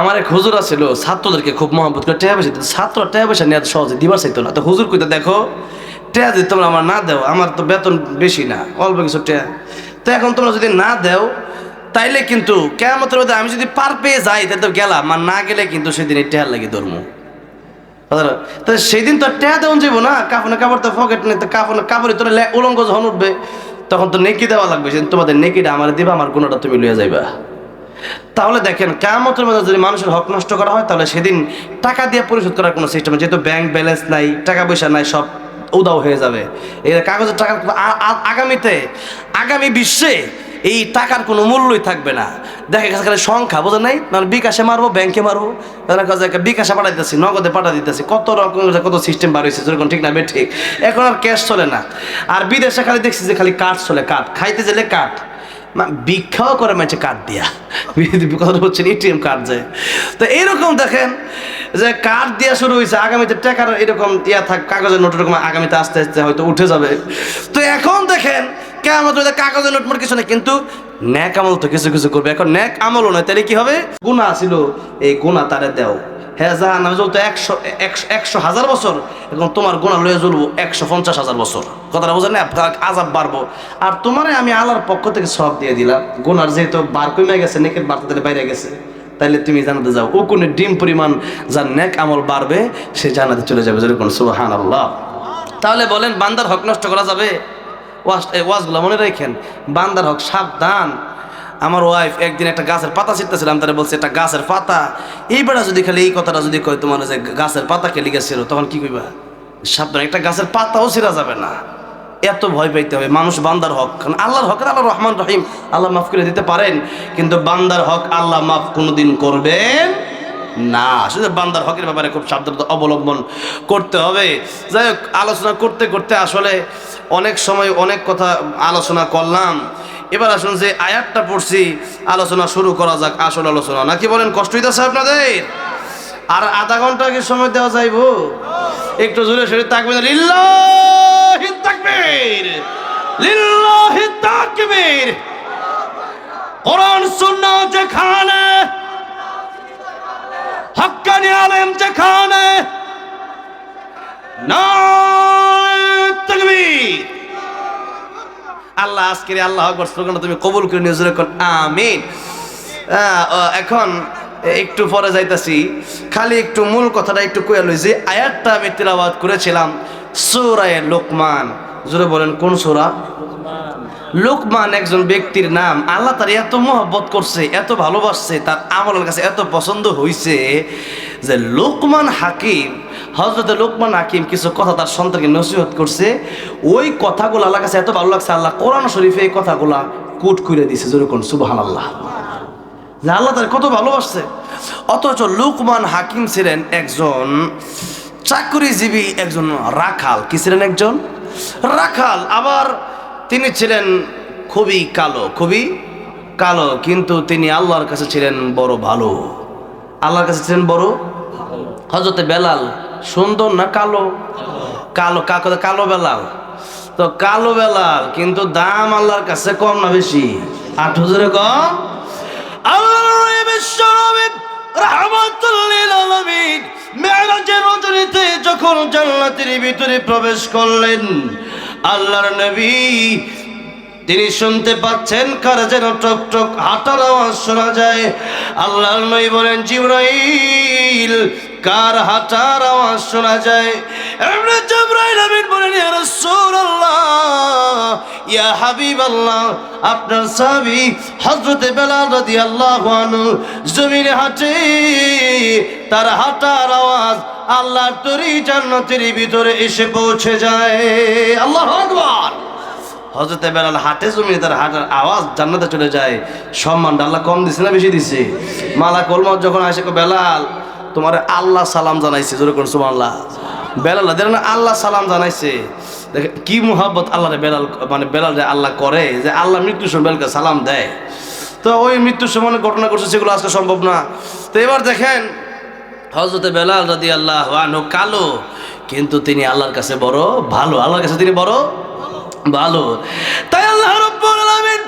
আমার এক হুজুর আছিল, ছাত্রদেরকে খুব মহব্বত করে টাকা পয়সা দিত, ছাত্ররা টাকা পয়সা নিয়ে সহজে দিবার চাইতো না, তো হুজুর কইতে দেখো টাকা যদি তোমরা আমার না দেও, আমার তো বেতন বেশি না, অল্প কিছু টাকা, তো এখন তোমরা যদি না দেও তাইলে কিন্তু কিয়ামতের মধ্যে আমি যদি পার পেয়ে যাই তাহলে তো গেলাম, আর না গেলে কিন্তু সেদিন এই টাকা লাগে ধর্ম, তো সেদিন তো টাকা দেওয়া যাবো না, কাফনের কাপড় তো পকেট নেই, তো কাপড়ে তোরা উলঙ্গ যখন উঠবে তখন তো নেকি দেওয়া লাগবে, সেদিন তোমাদের নেকিটা আমার দিবা, আমার গুণাটা তুমি লইয়া যাইবা। তাহলে দেখেন কিয়ামতের মধ্যে যদি মানুষের হক নষ্ট করা হয়, তাহলে সেদিন টাকা দিয়ে পরিশোধ করার কোনো সিস্টেম, যেহেতু ব্যাংক ব্যালেন্স নাই, টাকা পয়সা নাই, সব উদাও হয়ে যাবে। এই কাগজের টাকা আগামী বিশ্বে এই টাকার কোনো মূল্যই থাকবে না, দেখা গেছে খালি সংখ্যা, বোঝা নাই, মানে বিকাশে মারবো, ব্যাংকে মারবো, বিকাশে পাঠাইতেছি, নগদে পাঠা দিতেছি, কত রকম কত সিস্টেম বার হয়েছে, যেরকম ঠিক না বে ঠিক, এখন আর ক্যাশ চলে না। আর বিদেশে খালি দেখছি যে খালি কার্ড চলে, কার্ড খাইতে গেলে কার্ড, ভিক্ষাও করে মাঝে কার্ড দিয়া, কথা হচ্ছে এটিএম কার্ড যায়। তো এইরকম দেখেন যে কার্ড দিয়া শুরু হয়েছে, আগামীতে টাকার এরকম ইয়া থাক, কাগজের নোট এরকম আগামীতে আস্তে আস্তে হয়তো উঠে যাবে। তো এখন দেখেন কেমন কাগজের নোট মোট কিছু নেই, কিন্তু ন্যাক আমল তো কিছু কিছু করবে, এখন ন্যাক আমলও নয়, তাহলে কি হবে, গুনাহ ছিল এই গুনাহ তারে দেও, হ্যাঁ জাহান্নামে জ্বলতো 100,000 বছর, এখন তোমার গুনাহ লয়ে জ্বলবো 150,000 বছর, কথাটা বোঝেন না, আযাব বাড়বো, আর তোমারে আমি আল্লাহর পক্ষ থেকে সওয়াব দিয়ে দিলাম, গুনার যেহেতু বার কমে গেছে, নেকের বার তাহলে বাইরে গেছে, তাইলে তুমি জান্নাতে যাও, ও কোন ডিম পরিমাণ যার নেক আমল বাড়বে সে জান্নাতে চলে যাবে, যেরকম সুবহানাল্লাহ। তাহলে বলেন বান্দার হক নষ্ট করা যাবে? ওয়াজগুলো মনে রাখেন, বান্দার হক সাবধান। আমার ওয়াইফ একদিন একটা গাছের পাতা ছিটতেছিলাম, তারা বলছে একটা গাছের পাতা, এইবার যদি খালি এই কথাটা যদি কয় তোমার যে গাছের পাতা কে লিখেছিল, তখন কি কইবা, সাবধান, একটা গাছের পাতাও ছিঁড়া যাবে না, এত ভয় পাইতে হবে। মানুষ বান্দার হক, কারণ আল্লাহর হক আল্লাহ রহমান রহিম, আল্লাহ মাফ করে দিতে পারেন, কিন্তু বান্দার হক আল্লাহ মাফ কোনোদিন করবেন না। শুধু বান্দার হকের ব্যাপারে খুব সাবধানতা অবলম্বন করতে হবে। যাই হোক, আলোচনা করতে করতে আসলে অনেক সময় অনেক কথা আলোচনা করলাম, এবার আসুন যে আয়াতটা পড়ছি আলোচনা শুরু করা যাক, আসল আলোচনা, নাকি বলেন? কষ্ট হইতেছে আপনাদের? আর আধা ঘন্টা কি সময় দেওয়া যাইব? একটু জোরে সরে তাকবীর, লিল্লাহি তাকবীর, লিল্লাহি তাকবীর। কোরআন সুন্নাহ যেখানে, হক্কানি আলেম যেখানে, নারায়ে তাকবীর। আল্লাহ আজকের আল্লাহ আকবার স্লোগানটা তুমি কবুল করে নিয়ে জোরে কোন আমিন। এখন একটু পরে যাইতাছি, খালি একটু মূল কথাটা একটু কইয়া লই যে আয়াতটা আমি তিলাওয়াত করেছিলাম সূরা লোকমান। জোরে বলেন কোন সূরা? লোকমান একজন ব্যক্তির নাম। আল্লাহ তার এত মহব্বত করছে, এত ভালোবাসছে, তার আমলের কাছে এত পছন্দ হইছে যে লোকমান হাকিম, হযরত লোকমান হাকিম কিছু কথা তার সন্তানকে নসিহত করছে। ওই কথাগুলো আল্লাহর কাছে এত ভালো লাগছে, আল্লাহ কোরআন শরীফে এই কথাগুলা কোট করে দিয়েছে। জোরে কোন সুবহানাল্লাহ। যে আল্লাহ তার কত ভালোবাসছে। অথচ লোকমান হাকিম ছিলেন একজন চাকরিজীবী, একজন রাখাল। কি ছিলেন? একজন রাখাল। আবার তিনি ছিলেন খুবই কালো, খুবই কালো, কিন্তু তিনি আল্লাহর কাছে ছিলেন বড় ভালো। আল্লাহর কাছে ছিলেন বড়। হযরতে বেলাল সুন্দর না কালো? কালো, কালো বেলাল। তো কালো বেলাল, কিন্তু দাম আল্লাহর কাছে কম না বেশি? ৮,০০০ কম। আল্লাহর বিশ্বনবী রাহমাতুল লিল আলামিন মেরাজের রজনীতে যখন জান্নাতের ভিতরে প্রবেশ করলেন, আল্লাহর নবী তিনি শুনতে পাচ্ছেন কার যেন টক টক হাঁটার আওয়াজ শোনা যায়। আল্লাহর নবী বলেন, জিবরাইল কার হাঁটার আওয়াজ শোনা যায়? এমনি জিবরাইল আমিন বলেন, ইয়া রাসূলুল্লাহ, ইয়া হাবিবাল্লাহ, আপনার সাহাবী হযরতে বেলাল রাদিয়াল্লাহু আনহু জমিনে হাঁটে, তার হাঁটার আওয়াজ আল্লাহর তরি জান্নাতের ভিতরে এসে পৌঁছে যায়। আল্লাহু আকবার। হযরতে বেলাল হাঁটে জমিনে, তার হাঁটার আওয়াজ জান্নাতে চলে যায়। সম্মানটা আল্লাহ কম দিছে না বেশি দিছে? মালাকুল মউত যখন আসে, বেলাল তোমার আল্লাহ সালাম জানাইছে। জোরে কোন সুবহানাল্লাহ। বেলাল দেখেন আল্লাহ সালাম জানাইছে। দেখেন কি মুহাব্বত আল্লাহরে বেলাল, মানে বেলাল যে আল্লাহ করে, যে আল্লাহ মৃত্যুর সময় বেলালকে সালাম দেয়। তো ওই মৃত্যুর সময় ঘটনা করছে, সেগুলো আজকে সম্ভব না। তো এবার দেখেন হযরতে বেলাল রাদিয়াল্লাহু আনহু কালো, কিন্তু তিনি আল্লাহর কাছে বড় ভালো। আল্লাহর কাছে তিনি বড় ভালো। তাই আল্লাহ রাব্বুল আলামিন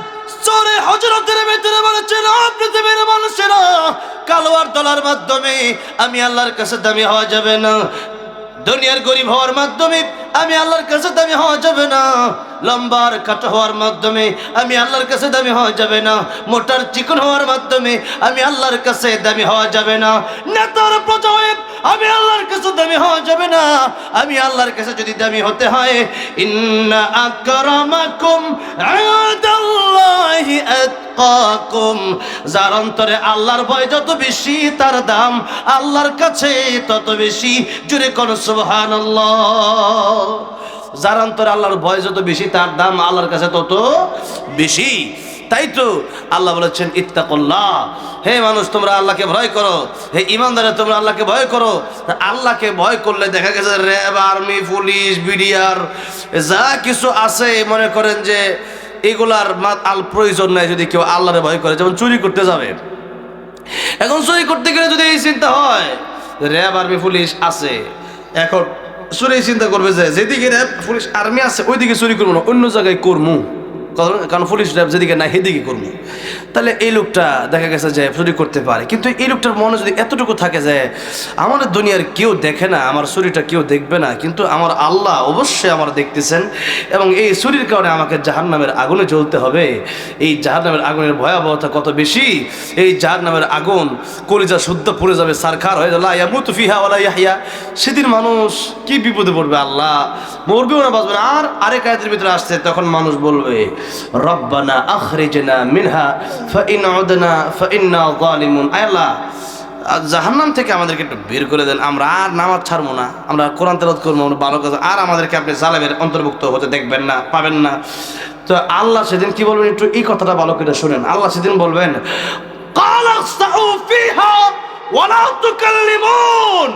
সূরা হুজরাতের ভিতরে বলেছেন, পৃথিবীর মানুষেরা কালো আর দলার মাধ্যমে আমি আল্লাহর কাছে দামি হওয়া যাবে না। দুনিয়ার গরিব হওয়ার মাধ্যমে আমি আল্লাহর কাছে দামি হওয়া যাবে না। লম্বার কাটা হওয়ার মাধ্যমে আমি আল্লাহর কাছে দামি হওয়া যাবে না। মোটার চিকন হওয়ার মাধ্যমে আমি আল্লাহর কাছে দামি হওয়া যাবে না। নেতার প্রজা হয়ে আমি আল্লাহর কাছে দামি হওয়া যাবে না। আমি আল্লাহর কাছে যদি দামি হতে হয়, ইন্না আকরামাকুম ইনদাল্লাহি আতকাকুম, যার অন্তরে আল্লাহর ভয় যত বেশি, তার দাম আল্লাহর কাছে তত বেশি। জুরে কোন সুবহানাল্লাহ। যার অন্তরে আল্লাহর ভয় যত বেশি, তার দাম আল্লাহর কাছে তত বেশি। তাই তো আল্লাহ বলেছেন, ইত্তাকুল্লাহ, হে মানুষ তোমরা আল্লাহকে ভয় করো, হে ইমানদারে তোমরা আল্লাহকে ভয় করো। আল্লাহকে ভয় করলে দেখা গেছে র্যাব, আর্মি, পুলিশ, বিডিআর যা কিছু আছে, মনে করেন যে এগুলার আল প্রয়োজন নাই যদি কেউ আল্লাহরে ভয় করে। যেমন চুরি করতে যাবে, এখন চুরি করতে গেলে যদি এই চিন্তা হয় র্যাব, আর্মি, পুলিশ আছে, এখন চুরি চিন্তা করবে যে যেদিকে র্যাব, পুলিশ, আর্মি আছে ওইদিকে চুরি করবো না, অন্য জায়গায় করবো, কারণ পুলিশ র্যাব যেদিকে নাই সেদিকে করবো। তাহলে এই লোকটা দেখা গেছে যে চুরি করতে পারে। কিন্তু এই লোকটার মনে যদি এতটুকু থাকে যে আমাদের দুনিয়ার কেউ দেখে না, আমার চুরিটা কেউ দেখবে না, কিন্তু আমার আল্লাহ অবশ্যই আমার দেখতেছেন, এবং এই চুরির কারণে আমাকে জাহান্নামের আগুনে জ্বলতে হবে। এই জাহান্নামের আগুনের ভয়াবহতা কত বেশি! এই জাহান্নামের আগুন কলিজা শুদ্ধ পড়ে যাবে, সারখার হয়ে যাবে, লা ইয়ামুতু ফিহা ওয়ালা ইয়াহইয়া। সেদিন মানুষ কি বিপদে পড়বে, আল্লাহ মরবেও না বাঁচবে না। আর আরেক আয়াতের ভিতরে আসছে, তখন মানুষ বলবে, রব্বানা আখরিজনা মিনহা ফাইন উদনা ফাইন্না যালিমুন। আল্লাহ জাহান্নাম থেকে আমাদেরকে একটু বের করে দেন, আমরা আর নামাজ ছাড়বো না, আমরা কোরআন তেলাওয়াত করবো, আমরা ভালো কাজ, আর আমাদেরকে আপনি জালেমের অন্তর্ভুক্ত হতে দেখবেন না, পাবেন না। তো আল্লাহ সেদিন কি বলবেন, একটু এই কথাটা ভালো করে শুনেন। আল্লাহ সেদিন বলবেন, ক্বালা ইখসাউ ফিহা ওয়া লা তুকাল্লিমুন,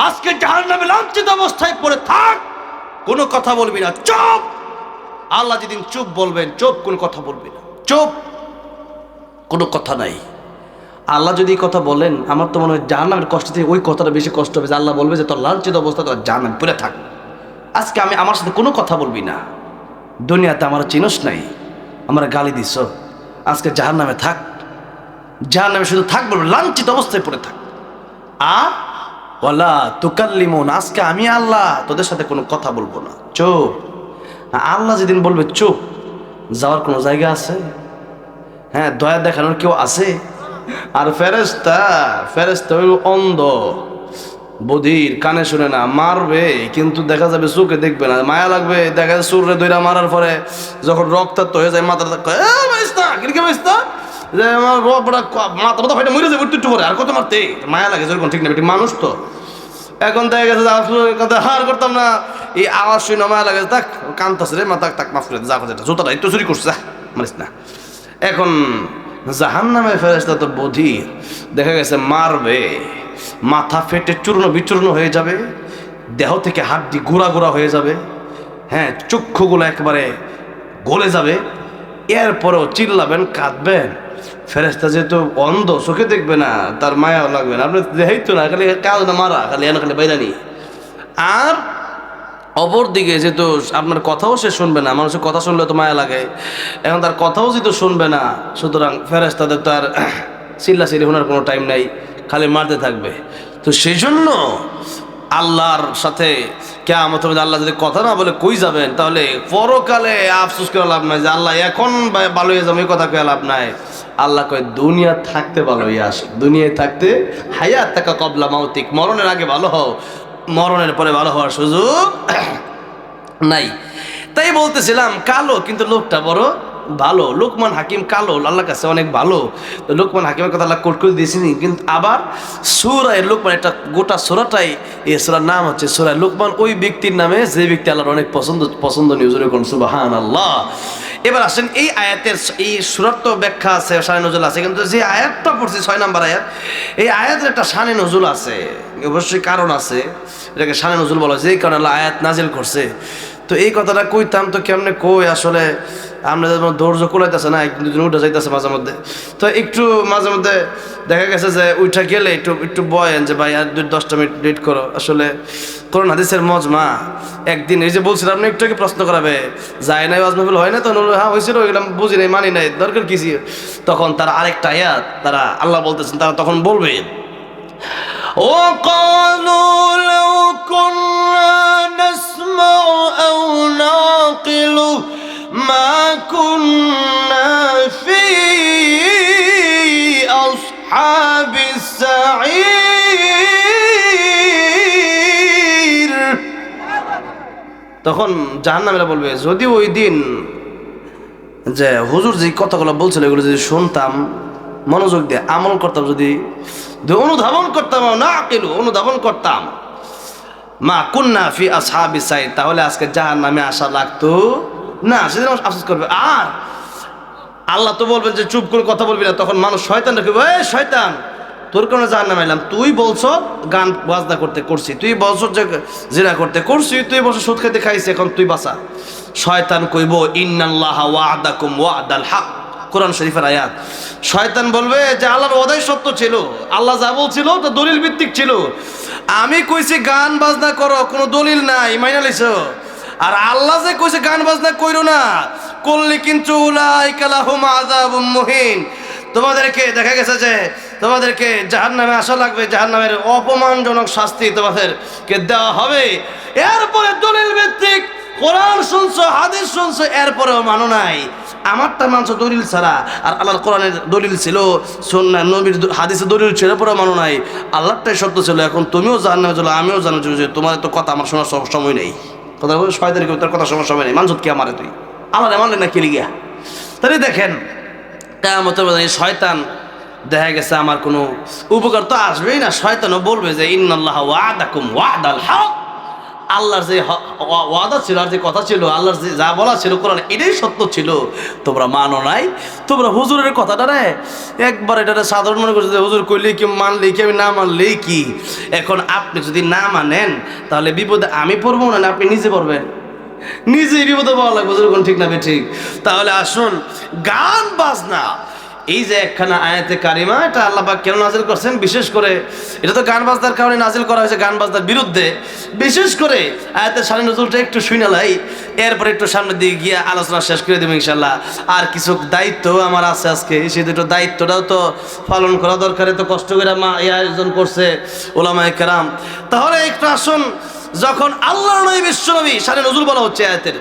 আজকে জাহান্নামে লাঞ্ছিত অবস্থায় পড়ে থাক, কোনো কথা বলবি না, চুপ। আল্লাহ যেদিন চুপ বলবেন, চুপ, কোনো কথা বলবি না, চুপ, কোনো কথা নাই। আল্লাহ যদি এই কথা বলেন, আমার তো মনে হয় জাহান্নামের কষ্ট থেকে ওই কথাটা বেশি কষ্ট হবে, যে আল্লাহ বলবে যে তোর লাঞ্ছিত অবস্থা তোর জাহান্নামে পড়ে থাক, আজকে আমি আমার সাথে কোনো কথা বলবি না, দুনিয়াতে আমার চিনস নাই, আমার গালি দিস, আজকে জাহান্নামে থাক, জাহান্নামে শুধু থাক, বলবে লাঞ্ছিত অবস্থায় পড়ে থাক। আর ওয়ালা তুকাল্লিমুন, আজকে আমি আল্লাহ তোদের সাথে কোনো কথা বলবো না, চুপ। আল্লাহ যেদিন বলবে চুপ, যাওয়ার কোনো জায়গা আছে? হ্যাঁ, দয়া দেখানোর কেউ আছে? আর ফেরেশতা, ফেরেশতা হইল অন্ধ, বধির, কানে শুনে না, মারবে কিন্তু দেখা যাবে চোখে দেখবে না, মায়া লাগবে, দেখা যাবে সুরে দইরা মারার পরে যখন রক্তাক্ত হয়ে যায় মাথাটা যে আমার মাথা মাথা ফাইটা মরে যাবে একটু পরে, আর কত মারতে মায়া লাগে যেরকম, ঠিক না বেটি, মানুষ তো। এখন দেখা গেছে কথা হার করতাম না, এই আওয়াজ শুনে মায়া লাগে, তাক কানতাছে রে, মাথা তাক মাফ করে যা কথা, জুতাটা একটু চুরি করছে, যা মানিস না। এখন জাহান্নামের ফেরেশতা তো বধির, দেখা গেছে মারবে, মাথা ফেটে চূর্ণ বিচূর্ণ হয়ে যাবে, দেহ থেকে হাড্ডি গুঁড়া গুঁড়া হয়ে যাবে, হ্যাঁ, চক্ষুগুলো একেবারে গলে যাবে, এরপরেও চিল্লাবেন, কাঁদবেন। ফেরেশতা যেহেতু অন্ধ, চোখে দেখবে না, তার মায়াও লাগবে না, আপনি দেখাই তো না, খালি কাজ না মারা, খালি এনে খালি বাইরানি। আর অপর দিকে যেহেতু আপনার কথাও সে শুনবে না, মানুষের কথা শুনলে তো মায়া লাগে, এখন তার কথাও যেহেতু শুনবে না, সুতরাং ফেরেশতাদের তার চিল্লাচিল্লি শোনার কোনো টাইম নাই, খালি মারতে থাকবে। তো সেই জন্য আল্লাহর সাথে কিয়ামতের মধ্যে আল্লাহ যদি কথা না বলে কই যাবেন, তাহলে পরকালে আফসোস করে লাভ নাই যে আল্লাহ এখন ভালো হয়ে যাবে, এই কথা কয়ে লাভ নাই। আল্লাহ কয় দুনিয়া থাকতে ভালো হয়ে আসে, দুনিয়ায় থাকতে হায়াত থাকা কবলা মাউতিক, মরণের আগে ভালো হও, মরণের পরে ভালো হওয়ার সুযোগ নাই। তাই বলতেছিলাম কালো, কিন্তু লোকটা বড় ভালো। লোকমান হাকিম কালো, আল্লাহর কাছে অনেক ভালো। তো লোকমান হাকিমের কথা আল্লাহ কোট করে দিয়েছিনি, কিন্তু আবার সূরা লোকমান, একটা গোটা সূরাটাই, এই সূরার নাম হচ্ছে সূরা লোকমান, ওই ব্যক্তির নামে যে ব্যক্তি আল্লাহর অনেক পছন্দনীয়, জোরে কোন সুবহানাল্লাহ। এবার আসেন এই আয়াতের, এই সূরার তো ব্যাখ্যা আছে, শানে নজুল আছে, কিন্তু যে আয়াতটা পড়ছি 6 নম্বর আয়াত, এই আয়াতের একটা শানে নজুল আছে, অবশ্যই কারণ আছে, এটাকে শানে নজুল বলা হয়, যেই কারণে আল্লাহ আয়াত নাজিল করছে। তো এই কথাটা কইতাম তো কেমনে কই, আসলে আমরা যেমন ধৈর্য কুলাইতেছে না, একদিন দুদিন উঠে যাইতেছে মাঝে মধ্যে, তো একটু মাঝে মধ্যে দেখা গেছে যে উঠা গেলে একটু একটু বয়েন যে ভাই আর 10টা মিনিট লেট করো। আসলে কোরআন হাদিসের মজমা, একদিন এই যে বলছিলাম না একটু আগে প্রশ্ন করাবে যায় নাই, ওয়াজ মাহফিল হয় না, তখন হ্যাঁ হয়েছিল, ওইগুলো বুঝি নাই, মানি নাই, দরকার কি, তখন তারা আরেকটা আয়াত তারা আল্লাহ বলতেছেন, তারা তখন বলবে وقالوا لو كنا نسمع أو نعقل ما كنا في أصحاب السعير। তখন জাহান্নামীরা বলবে যদি ওই দিন যে হুজুর যে কথাগুলো বলছিল এগুলো যদি শুনতাম, মনোযোগ দিয়ে আমল করতাম, যদি অনুধাবন করতাম, না আকিলু অনুধাবন করতাম, মা কুন্না ফি আসহাবিস সাইর, তাহলে আজকে জাহান্নামে আসা লাগতো না। সেদিন আফসোস করবে। আর আল্লাহ তো বলবেন যে চুপ করে কথা বলবি না, তখন মানুষ শয়তান রাখবে, এই শয়তান তোর কারণে জাহান্নামে এলাম, তুই বলছ গান বাজনা করতে করছি, তুই বলছ যে জিনা করতে করছি, তুই বলছ সুদ খেতে খাইছি, এখন তুই বাঁচা। শয়তান কইব ইন্নাল্লাহা ওয়া'দাকুম ওয়া'দাল হক, কোরআন শরীফের আয়াত। শয়তান বলবে যে আল্লাহর ওয়াদাই সত্য ছিল, আল্লাহ যা বলছিল তা দলিল ভিত্তিক ছিল, আমি কইছি গান বাজনা করো, কোনো দলিল নাই, মাইনা লইছো। আর আল্লাহ যে কইছে গান বাজনা কইরো না, করলে কিন্তু উলাইকা লাহুম আযাবুম মুহিন, তোমাদেরকে দেখা গেছে যে তোমাদেরকে জাহান্নামে আসা লাগবে, জাহান্নামের অপমানজনক শাস্তি তোমাদেরকে দেওয়া হবে। এরপরে দলিল ভিত্তিক কোরআন শুনছো, হাদিস শুনছো, এরপরেও মানো নাই, আমারটা মানছো দলিল ছাড়া, আর আল্লাহর কোরআনের দলিল ছিল, সুন্নাহ নবীর হাদিসের দলিল ছিল, এরপরেও মানো নাই, আল্লাহরটাই সত্য ছিল। এখন তুমিও জাহান্নামে চলো, আমিও জানো যে তোমার তো কথা আমার শোনার সময় নেই, কথা শয়তানের কেউ তার কথা শোনার সময় নেই, মানছত কি আমারে তুই আল্লাহ মানলে না খেলে গিয়া। তাহলে দেখেন কিয়ামতের মধ্যে শয়তান দেখা গেছে আমার কোনো উপকার তো আসবেই না, শয়তানও বলবে যে ইন্নাল্লাহা ওয়া'দাকুম ওয়া'দাল হক, আল্লাহর যে ওয়াদা ছিল আর যে কথা ছিল, আল্লাহর যে যা বলা ছিল কোরআন, এটাই সত্য ছিল, তোমরা মানো নাই। তোমরা হুজুরের কথাটা রে একবার এটা সাধারণ মনে করছো যে হুজুর কইলেই কি, মানলেই কি, আমি না মানলেই কি। এখন আপনি যদি না মানেন তাহলে বিপদে আমি পড়বো না, আপনি নিজে পড়বেন, নিজেই বিপদে পাওয়া লাগবে, যেরকম ঠিক না ঠিক। তাহলে আসুন গান বাজনা এই যে একখানা আয়াতে কারিমা, এটা আল্লাহ পাক কেন নাজিল করছেন? বিশেষ করে এটা তো গান বাজনার কারণে নাজিল করা হয়েছে, গান বাজনার বিরুদ্ধে। বিশেষ করে আয়াতের শানে নজুলটা একটু শুনে লাই, এরপরে একটু সামনের দিকে গিয়ে আলোচনা শেষ করে দেবো ইনশাল্লাহ। আর কিছু দায়িত্ব আমার আছে আজকে, সেই দুটো দায়িত্বটাও তো পালন করা দরকার। তো কষ্ট করে মা এই আয়োজন করছে ওলামায়ে কেরাম। তাহলে একটু আসুন, যখন আল্লাহ নবী বিশ্বনবী শানে নজুল বলা হচ্ছে আয়াতের,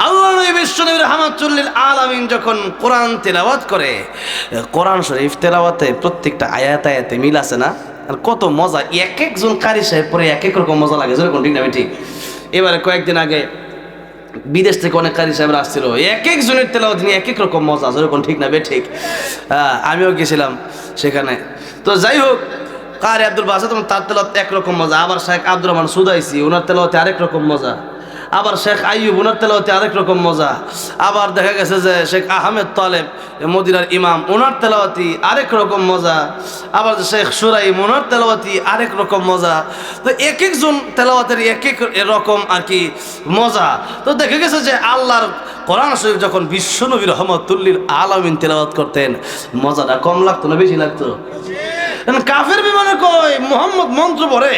আল্লাহ নবী বিশ্বনবী রাহমাতুল লিল আলামিন যখন কোরআন তেলাওয়াত করে, কোরআন শরীফ তেলাওয়াতে প্রত্যেকটা আয়াতে মিল আছে না? আর কত মজা! এক একজন কারি সাহেব পরে এক এক রকম মজা লাগে, যেরকম ঠিক না ঠিক? এবারে কয়েকদিন আগে বিদেশ থেকে অনেক কারি সাহেবরা আসছিল, এক একজনের তেলাওয়াত নিয়ে এক এক রকম মজা, যেরকম ঠিক না ঠিক? আমিও গেছিলাম সেখানে। তো যাই হোক, কারি আব্দুল বাসাত তার তেলাওয়াত একরকম মজা, আবার শেখ আব্দুর রহমান সুদাইসি ওনার তেলাওয়াতে আরেক রকম মজা, আবার শেখ আইয়ুব ওনার তেলাওয়াতে আরেক রকম মজা, আবার দেখা গেছে যে শেখ আহমেদ তালেব মদিনার ইমাম ওনার তেলাওয়াতি আরেক রকম মজা, আবার শেখ সুরাইম ওনার তেলাওয়াতি আরেক রকম মজা। তো এক একজন তেলাওয়াতের এক এক রকম আর কি মজা। তো দেখা গেছে যে আল্লাহর কোরআন শরীফ যখন বিশ্বনবী রাহমাতুল লিল আলামিন তেলাওয়াত করতেন, মজাটা কম লাগতো না বেশি লাগতো? কাফের বিমানে কয় মুহাম্মদ মন্ত্র পড়ে,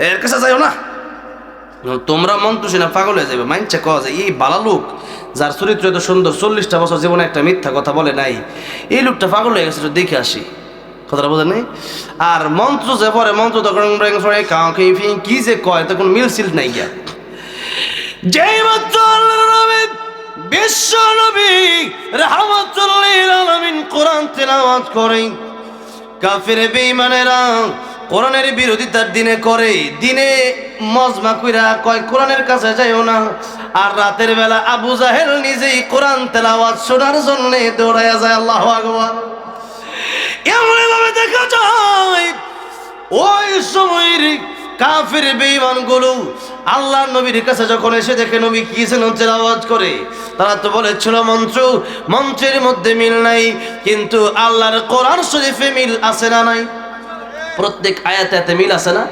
এর কাছে যাইও না, তোমরা মন্ত্র শুনে পাগল হয়ে যাবে। মাইনছে কয় যে এই বালা লোক যার চরিত্র এত সুন্দর, 40টা বছর জীবনে একটা মিথ্যা কথা বলে নাই, এই লোকটা পাগল হয়ে গেছে, দেখে আসি। কথাটা বোঝেন নাই? আর মন্ত্র যে পরে মন্ত্র তখন কি যে কয় তখন মিলছিল নাই গিয়া। যেই মাত্র আল্লাহর নবী বিশ্ব নবী রাহমাতুল লিল আলামিন কোরআন তেলাওয়াত করে, কাফের বেঈমানেরা কোরআনের বিরোধিতার দিনে করে, দিনে মজমা কইরা কয় কোরআনের কাছে যাইও না, আর রাতের বেলা আবু জাহেল নিজেই কোরআন তেলাওয়াত শোনার জন্য দৌড়াইয়া যায়। আল্লাহু আকবার। এমনভাবে দেখা যায় ওই সময়ের কাফের বেঈমানগুলো আল্লাহর নবীর কাছে যখন এসে দেখে নবী কি যেন তেলাওয়াত করে, তারা তো বলেছিল মন্ত্রের মধ্যে মিল নাই, কিন্তু আল্লাহর কোরআন শরীফে মিল আছে না নাই? প্রত্যেক আয়াতে মিল আছে না?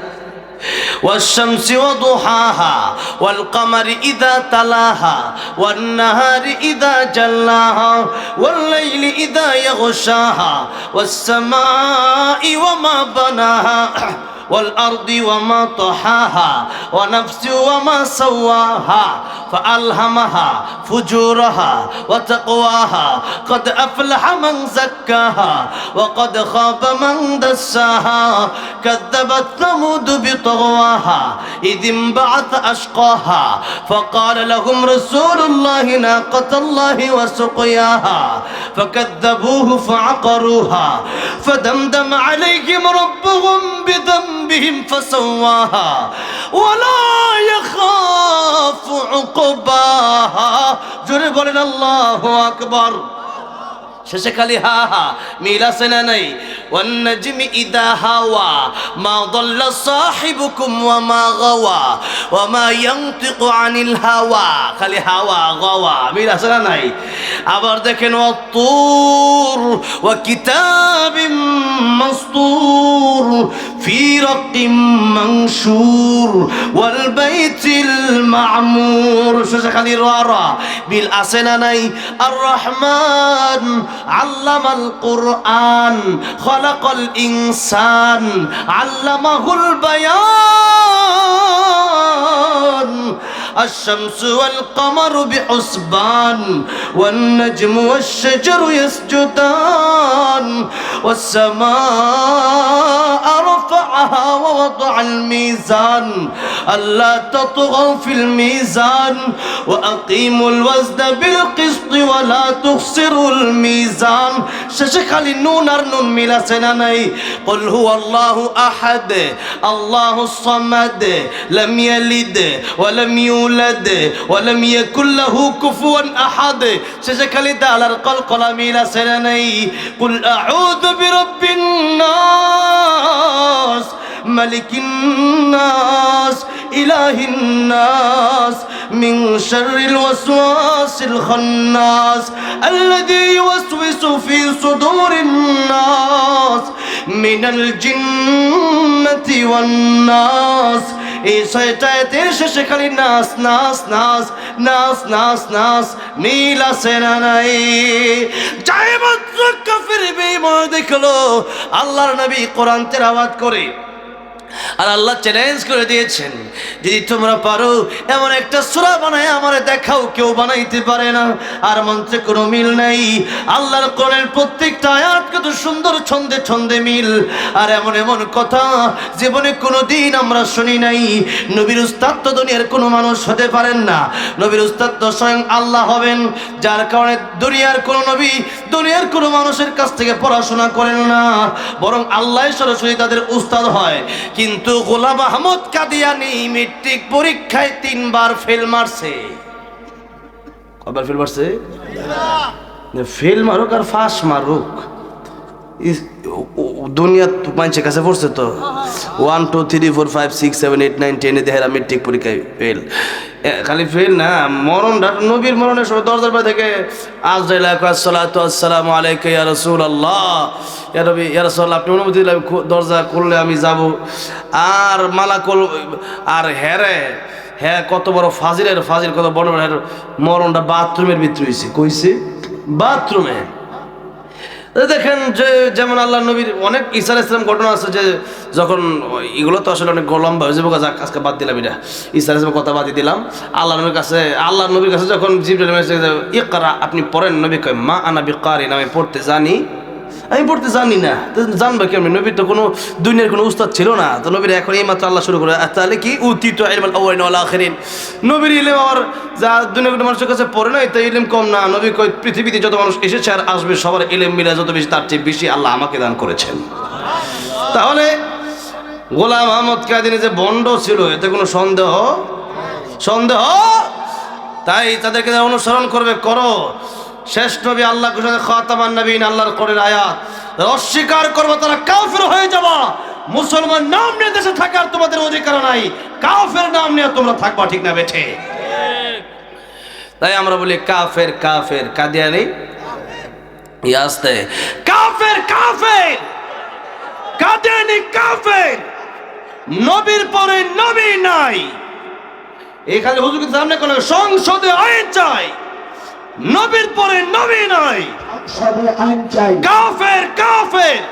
والشمس وضحاها والقمر إذا تلاها والنهار إذا جلاها والليل إذا يغشاها والسماء وما بناها والأرض وما طحاها ونفس وما سواها فألهمها فجورها وتقواها قد أفلح من زكاها وقد خاب من دساها كذبت ثمود بطغواها إذ انبعث أشقاها فقال لهم رسول الله ناقة الله وسقياها فكذبوه فعقروها فدمدم عليهم ربهم بذنبهم فسواها ولا يخاف عقباها জোরে বলেন আল্লাহু আকবার। শেষে খালি হা হা মিল আছে না নাই? والنجم إذا هوى ما ضل صاحبكم وما غوى وما ينطق عن الهوى খালি হাওয়া গাওয়া মিল আছে না নাই? আবার দেখেন والطور وكتاب مسطور في رق منشور والبيت المعمور শেষে খালি রা মিল আছে না নাই? الرحمن علم القرآن خلق الإنسان علمه البيان الشمس والقمر بحسبان والنجم والشجر يسجدان والسماء رفعها ووضع الميزان ألا تطغوا في الميزان وأقيموا الوزن بالقسط ولا تخسروا الميزان ششك للنون أرنون ميلا سناني قل هو الله أحد الله الصمد لم يلد ولم يولد ولم يكن له كفوا أحد ششك لدال القلقل ميلا سناني قل أعوذ برب الناس ملك الناس إله الناس من شر الوسواس الخناس الذي يوسوس في صدور الناس من الجنة والناس এই 6টা আয়াতের শেষে খালি নাস নাস নাস নাস নাস নাস, মিল আছে না নাই? যাই মাত্র কাফের বেঈমান দেখলো আল্লাহর নবী কোরআন তেলাওয়াত করে, আর আল্লাহ চ্যালেঞ্জ করে দিয়েছেন, যদি তোমরা পারো এমন একটা সূরা বানায় আমারে দেখাও। কেউ বানাইতে পারে না, আর মন্ত্রে কোনো মিল নাই। আল্লাহর কোরআনের প্রত্যেকটা আয়াত কত সুন্দর ছন্দে ছন্দে মিল, আর এমন এমন কথা জীবনে কোনো দিন আমরা শুনি নাই। নবীর উস্তাদ তো দুনিয়ার কোনো মানুষ হতে পারেন না, নবীর উস্তাদ তো স্বয়ং আল্লাহ হবেন, যার কারণে দুনিয়ার কোনো নবী দুনিয়ার কোনো মানুষের কাছ থেকে পড়াশোনা করেন না, বরং আল্লাহ সরাসরি তাদের উস্তাদ হয়। কিন্তু গোলাম আহমদ কাদিয়ানি মেট্রিক পরীক্ষায় 3 বার ফেল মারছে। কবার ফেল মারছে? ফেল মারুক আর ফাঁস মারুক, দুনিয়া মানুষের কাছে পড়ছে তো 1 2 3 4 5 6 7 8 9 10 দেহেরা মেট্রিক পরীক্ষায় ফেল। খালি ফেল না, মরণটা নবীর মরণের সময় দরজার বাইরে থেকে আজরাইল আসসালাতু আসসালামু আলাইকা ইয়া রাসূলুল্লাহ, ইয়া নবী ইয়া রাসূলুল্লাহ, আপনি অনুমতি দিলে দরজা খুললে আমি যাব। আর মালাকুল আর হ্যাঁ কত বড় ফাজিলের ফাজিল, কত বড় বড় মরণটা বাথরুমের ভিতরে হয়েছে। কইছে বাথরুমে। দেখেন যে যেমন আল্লাহ নবীর অনেক ঈসা আলাইহিস সালাম ঘটনা আছে, যে যখন এগুলো তো আসলে অনেক লম্বা হয়ে যাবে, আজকে বাদ দিলাম এটা, ঈসা আলাইহিস সালামের কথা বাদ দিলাম। আল্লাহ নবীর কাছে যখন জিবরাইল এসে ইকরা, আপনি পড়েন, নবী কয় মা আনা বিকারিন, আমি পড়তে জানি না। জানবে কেমন? নবীর তো কোনো দুনিয়ার কোনো উস্তাদ ছিল না, তো নবীর এখন এই মাত্র আল্লাহ শুরু করে, তাহলে কি উতিতু ইলমাল আউয়ালিন ওয়াল আখিরিন, নবীর ইলম আর যা দুনিয়ার কোনো মানুষের কাছে পড়ে নাই তো ইলম কম না। নবী কয় পৃথিবীতে যত মানুষ এসেছে আর আসবে সবার ইলম মিলে যত বেশি তার চেয়ে বেশি আল্লাহ আমাকে দান করেছেন। তাহলে গোলাম আহমদ কাদিয়ানী যে বন্ড ছিল এতে কোনো সন্দেহ? তাই তাদেরকে যারা অনুসরণ করবে করো। শেষ নবী আল্লাহ ঘোষণা খাতামান নবীন, আল্লাহর কোরআনের আয়াত, অস্বীকার করবে তারা কাফের হয়ে যাবা। মুসলমান নাম নিয়ে দেশে থাকার তোমাদের অধিকার নাই, কাফের নাম নিয়ে তোমরা থাকবা, ঠিক না বেঠে? তাই আমরা বলি কাফের কাফের কাদিয়ানী ইয়াস্তে, কাফের কাফের কাদিয়ানী কাফের, নবীর পরে নবী নাই। এখানে হুজুরের সামনে কোন সংসদে আইন চাই, নবীর পরে নবী নাই, কাফের কাফের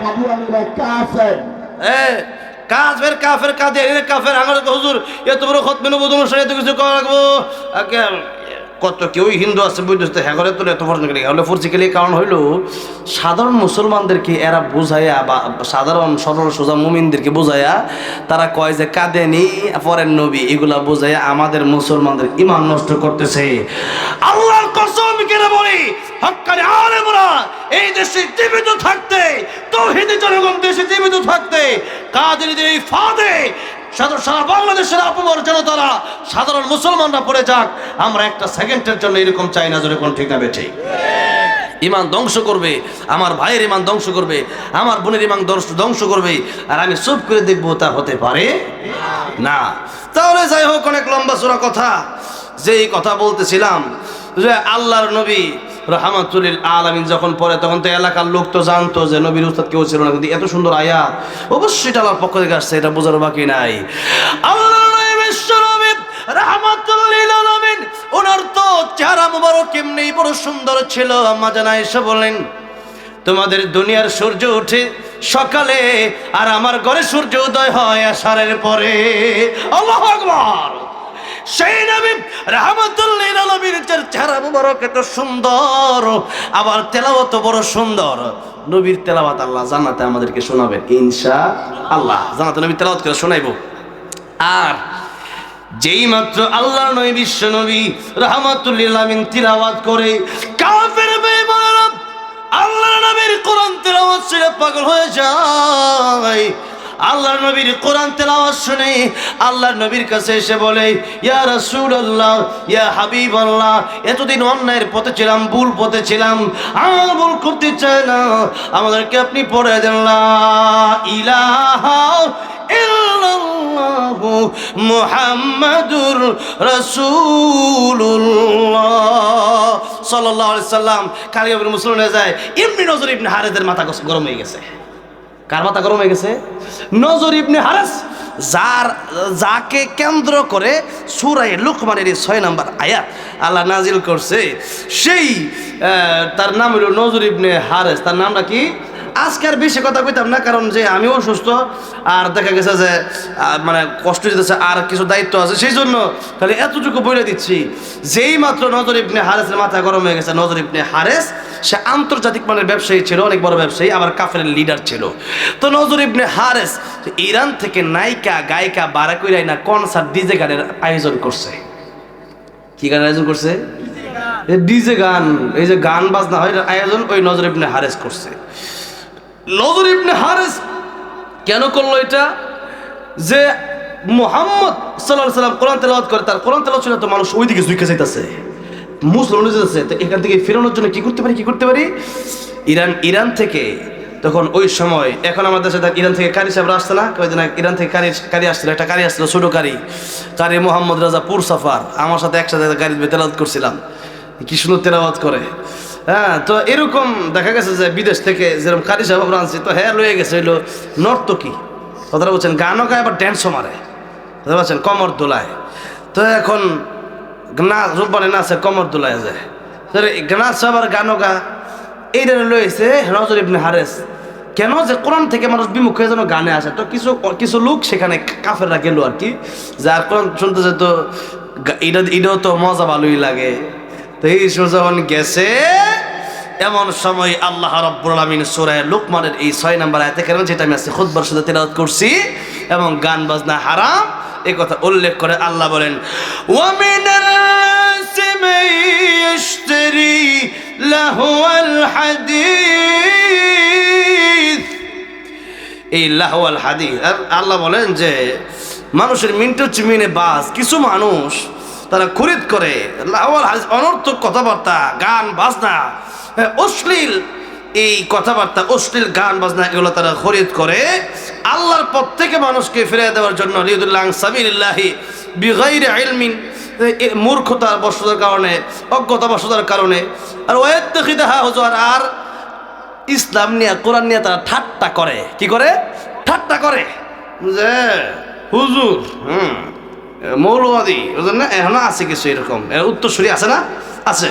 কাফের কাফের কাদিয়ানী কাফের। আমার হুজুর এত বড় খতমে নবুয়ত অনুষ্ঠানে এত কিছু করা লাগবো, কত কেউ হিন্দু আছে বুঝতে হ্যাঁ করে তো এত ফরজিক্যালি হলে ফরজিক্যালি কারণ হইলো সাধারণ মুসলমানদেরকে এরা বোঝাইয়া বা সাধারণ সরল সোজা মুমিনদেরকে বোঝাইয়া তারা কয় যে কাদিয়ানী পরের নবী, এগুলা বোঝাইয়া আমাদের মুসলমানদের ঈমান নষ্ট করতেছে। আল্লাহর কসম করে বলি, হক্কানি আলেমরা এই দেশে জীবিত থাকতে, তাওহীদি জনগণ দেশে জীবিত থাকতে কাদিয়ানীদের এই ফাঁদে সারা বাংলাদেশের আপমর জনতারা সাধারণ মুসলমানরা পড়ে যাক, আমরা একটা সেকেন্ডের জন্য এরকম চাই না। জোরে কোন ঠিক না বেঠে? ইমান ধ্বংস করবে, আমার ভাইয়ের ইমান ধ্বংস করবে, আমার বোনের ইমান ধ্বংস করবে, আর আমি চুপ করে দেখবো, তা হতে পারে না। তাহলে যাই হোক, অনেক লম্বা চূড়া কথা, যেই কথা বলতেছিলাম যে আল্লাহর নবী রাহমাতুল লিল আলামিন যখন পড়ে তখন তো এলাকার লোক তো জানতো যে নবীর উস্তাদ কেউ ছিল না, কিন্তু এত সুন্দর আয়াত অবশ্যই আল্লাহর পক্ষ থেকে আসছে, এটা বোঝার বাকি নাই। আল্লাহর নবী বিশ্ব নবী রাহমাতুল লিল আলামিন, ওনার তো চেহারা মুবারক এমনি বড় সুন্দর ছিল। আম্মা জান আয়েশা বলেন, তোমাদের দুনিয়ার সূর্য ওঠে সকালে, আর আমার ঘরে সূর্য উদয় হয় আশারের পরে। আল্লাহু আকবার। সেই নবী রাহমাতুল লিল আলামিনের চেহারা মুবারক এত সুন্দর, আবার তেলাওয়াত বড় সুন্দর। নবীর তেলাওয়াত আল্লাহ জান্নাতে আমাদেরকে শোনাবেন ইনশাআল্লাহ, জান্নাতে নবী তেলাওয়াত করে শোনাইবো। আর যেই মাত্র আল্লাহর নবী বিশ্ব নবী রাহমাতুল লিল আলামিন তিলাওয়াত করে, কাফের বেঈমানরা আল্লাহর নবীর কোরআন তেলাওয়াত শুনে পাগল হয়ে যায়। আল্লাহর নবীর কোরআন তেলাওয়াত শুনে আল্লাহর নবীর কাছে এসে বলে, ইয়া রাসূলুল্লাহ, ইয়া হাবিবাল্লাহ, এতদিন অন্যায়ের পথে ছিলাম, ভুল পথে ছিলাম, আর ভুল করতে চাই না, আমাদেরকে আপনি পড়ে দেন লা ইলাহা ইল্লাল্লাহু মুহাম্মাদুর রাসূলুল্লাহ সাল্লাল্লাহু আলাইহি সাল্লাম। কালিয়াপুর মুসলমান হয়ে যায়, এমনি নজর ইবনে হারেদের মাথা গরম হয়ে গেছে। কার মাথা গরম হয়ে গেছে? নজর ইবনে হারেস, যাকে কেন্দ্র করে সূরা লুকমানের 6 নম্বর আয়াত আল্লাহ নাজিল করছে, সেই তার নাম হলো নজর ইবনে হারেস। তার নামটা কি? আজকে আর বেশি কথা কইতাম না, কারণ যে আমিও অসুস্থ, আর দেখা গেছে যে মানে কষ্ট যেতেছে, আর কিছু দায়িত্ব আছে, সেই জন্য খালি এতটুকু বলে দিচ্ছি। যেই মাত্র নজর ইবনে হারেসের মাথা গরম হয়ে গেছে। নজর ইবনে হারেস সে আন্তর্জাতিক মানের ব্যবসায়ী ছিল, অনেক বড় ব্যবসায়ী, আবার কাফেরের লিডার ছিল। তো নজর ইবনে হারেস ইরান থেকে নায়িকা গায়িকা বারা কইরাই না কনসার্ট ডিজে গানের আয়োজন করছে। কি গানের আয়োজন করছে? ডিজে গান, এই যে গান বাজনা হয় আয়োজন, ওই নজর ইবনে হারেস করছে। নজর ইবনে হারেস কেন করলো এটা? যে মুহাম্মদ সাল্লাল্লাহু আলাইহি সাল্লাম কোরআন তেলাওয়াত করে, তার কোরআন তেলাওয়াত শুনে তো মানুষ ওইদিকে ঝুঁকে যাইতেছে, মুসলমান যেতেছে। তো এখান থেকে ফেরানোর জন্য কি করতে পারি? ইরান থেকে তখন ওই সময়, এখন আমাদের সাথে ইরান থেকে কারি সাহেব আসছে না, কয়েকদিন ইরান থেকে কারি আসছিল, একটা কারি আসছিল, ছোট কারি মোহাম্মদ রাজা পুর সাফার, আমার সাথে একসাথে গাড়িতে তেলাওয়াত করছিলাম, কি সুন্দর তেলাওয়াত করে। হ্যাঁ, তো এরকম দেখা গেছে যে বিদেশ থেকে যেরকম কারি সাহেব আমরা আনছি, তো হ্যাঁ লয়ে গেছে হইলো নর্তকী, কথাটা বলছেন, গানও গায় আবার ড্যান্সও মারে, বুঝতে পারছেন, কমর দোলায়। তো এখন না রূপবানে নাচে, কমর দোলায় যায়, নাচ আবার গানও গা, এইটা লয়েছে নজর ইবনে হারেস। কেন? যে কোরআন থেকে মানুষ বিমুখ হয়ে যেন গানে আসে। তো কিছু লোক সেখানে কাফেররা গেল আর কি, যার কোরআন শুনতে যেত, এটাও তো মজা ভালোই লাগে। তো এই যখন গেছে, এমন সময় আল্লাহ রাব্বুল আলামিন সূরা লুকমানের এই 6 নম্বর আয়াতে কারিমা, যেটা আমি আজকে খুতবার সাথে তেলাওয়াত করছি, এবং গান বাজনা হারাম এই কথা উল্লেখ করে আল্লাহ বলেন, ওয়া মিনাল নাসি মান ইয়াশতারি লাহওয়াল হাদিস। এই লাহওয়াল হাদিস, আল্লাহ বলেন যে মানুষের মিন্টু চিমিনে বাস, কিছু মানুষ তারা খরিদ করে লাহওয়াল হাদিস, অনর্থক কথাবার্তা, গান বাজনা, অশ্লীল এই কথাবার্তা, অশ্লীল গান বাজনা, এগুলো তারা খরিদ করে আল্লাহর পথ থেকে মানুষকে ফিরিয়ে দেওয়ার জন্য, লিউদুল্লাহ সাবিলিল্লাহি বিগাইরি ইলমিন, মূর্খতার বশতার কারণে, অজ্ঞতা বশতার কারণে, আর ওয়াত্তাখিদাহা হুজুর, আর ইসলাম নিয়ে কোরআন নিয়ে তারা ঠাট্টা করে। কি করে? ঠাট্টা করে যে হুজুর মৌলবাদী, বুঝলেন না? এখনো আছে কিছু এরকম, উত্তরসূরি আছে না? আছে।